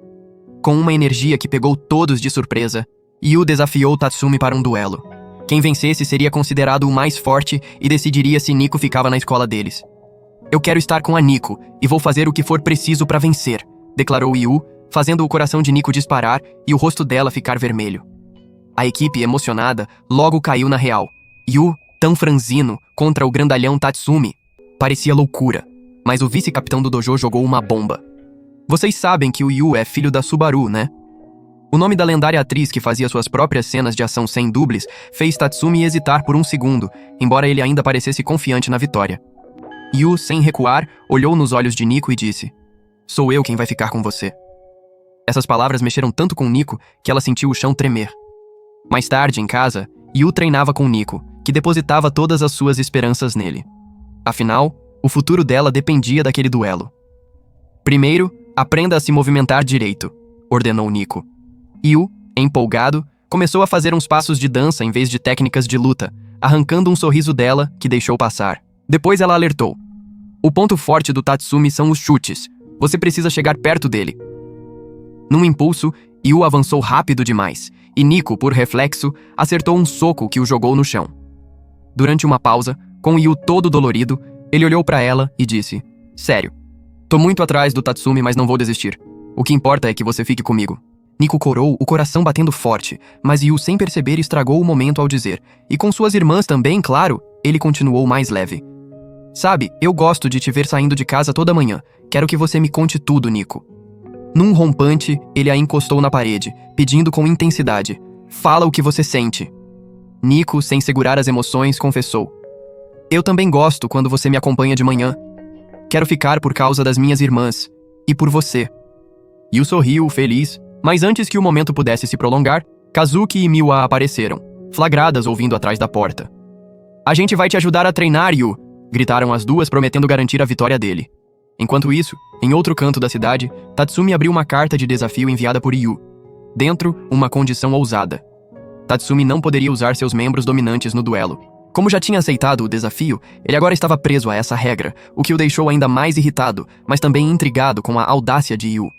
Com uma energia que pegou todos de surpresa, Yu desafiou Tatsumi para um duelo. Quem vencesse seria considerado o mais forte e decidiria se Nico ficava na escola deles. "Eu quero estar com a Nico, e vou fazer o que for preciso para vencer", declarou Yu, fazendo o coração de Nico disparar e o rosto dela ficar vermelho. A equipe, emocionada, logo caiu na real. Yu, tão franzino, contra o grandalhão Tatsumi. Parecia loucura, mas o vice-capitão do dojo jogou uma bomba. "Vocês sabem que o Yu é filho da Subaru, né?" O nome da lendária atriz que fazia suas próprias cenas de ação sem dubles fez Tatsumi hesitar por um segundo, embora ele ainda parecesse confiante na vitória. Yu, sem recuar, olhou nos olhos de Nico e disse: "Sou eu quem vai ficar com você." Essas palavras mexeram tanto com Nico que ela sentiu o chão tremer. Mais tarde, em casa, Yu treinava com Nico, que depositava todas as suas esperanças nele. Afinal, o futuro dela dependia daquele duelo. "Primeiro, aprenda a se movimentar direito", ordenou Nico. Yu, empolgado, começou a fazer uns passos de dança em vez de técnicas de luta, arrancando um sorriso dela, que deixou passar. Depois ela alertou: "O ponto forte do Tatsumi são os chutes. Você precisa chegar perto dele." Num impulso, Yu avançou rápido demais, e Nico, por reflexo, acertou um soco que o jogou no chão. Durante uma pausa, com Yu todo dolorido, ele olhou para ela e disse: "Sério, tô muito atrás do Tatsumi, mas não vou desistir. O que importa é que você fique comigo." Nico corou, o coração batendo forte, mas Yu, sem perceber, estragou o momento ao dizer. E com suas irmãs também, claro, ele continuou mais leve. "Sabe, eu gosto de te ver saindo de casa toda manhã. Quero que você me conte tudo, Nico." Num rompante, ele a encostou na parede, pedindo com intensidade: "Fala o que você sente." Nico, sem segurar as emoções, confessou: "Eu também gosto quando você me acompanha de manhã. Quero ficar por causa das minhas irmãs. E por você." Yu sorriu, feliz, mas antes que o momento pudesse se prolongar, Kazuki e Miwa apareceram, flagradas ouvindo atrás da porta. "A gente vai te ajudar a treinar, Yu!" gritaram as duas, prometendo garantir a vitória dele. Enquanto isso, em outro canto da cidade, Tatsumi abriu uma carta de desafio enviada por Yu. Dentro, uma condição ousada. Tatsumi não poderia usar seus membros dominantes no duelo. Como já tinha aceitado o desafio, ele agora estava preso a essa regra, o que o deixou ainda mais irritado, mas também intrigado com a audácia de Yu.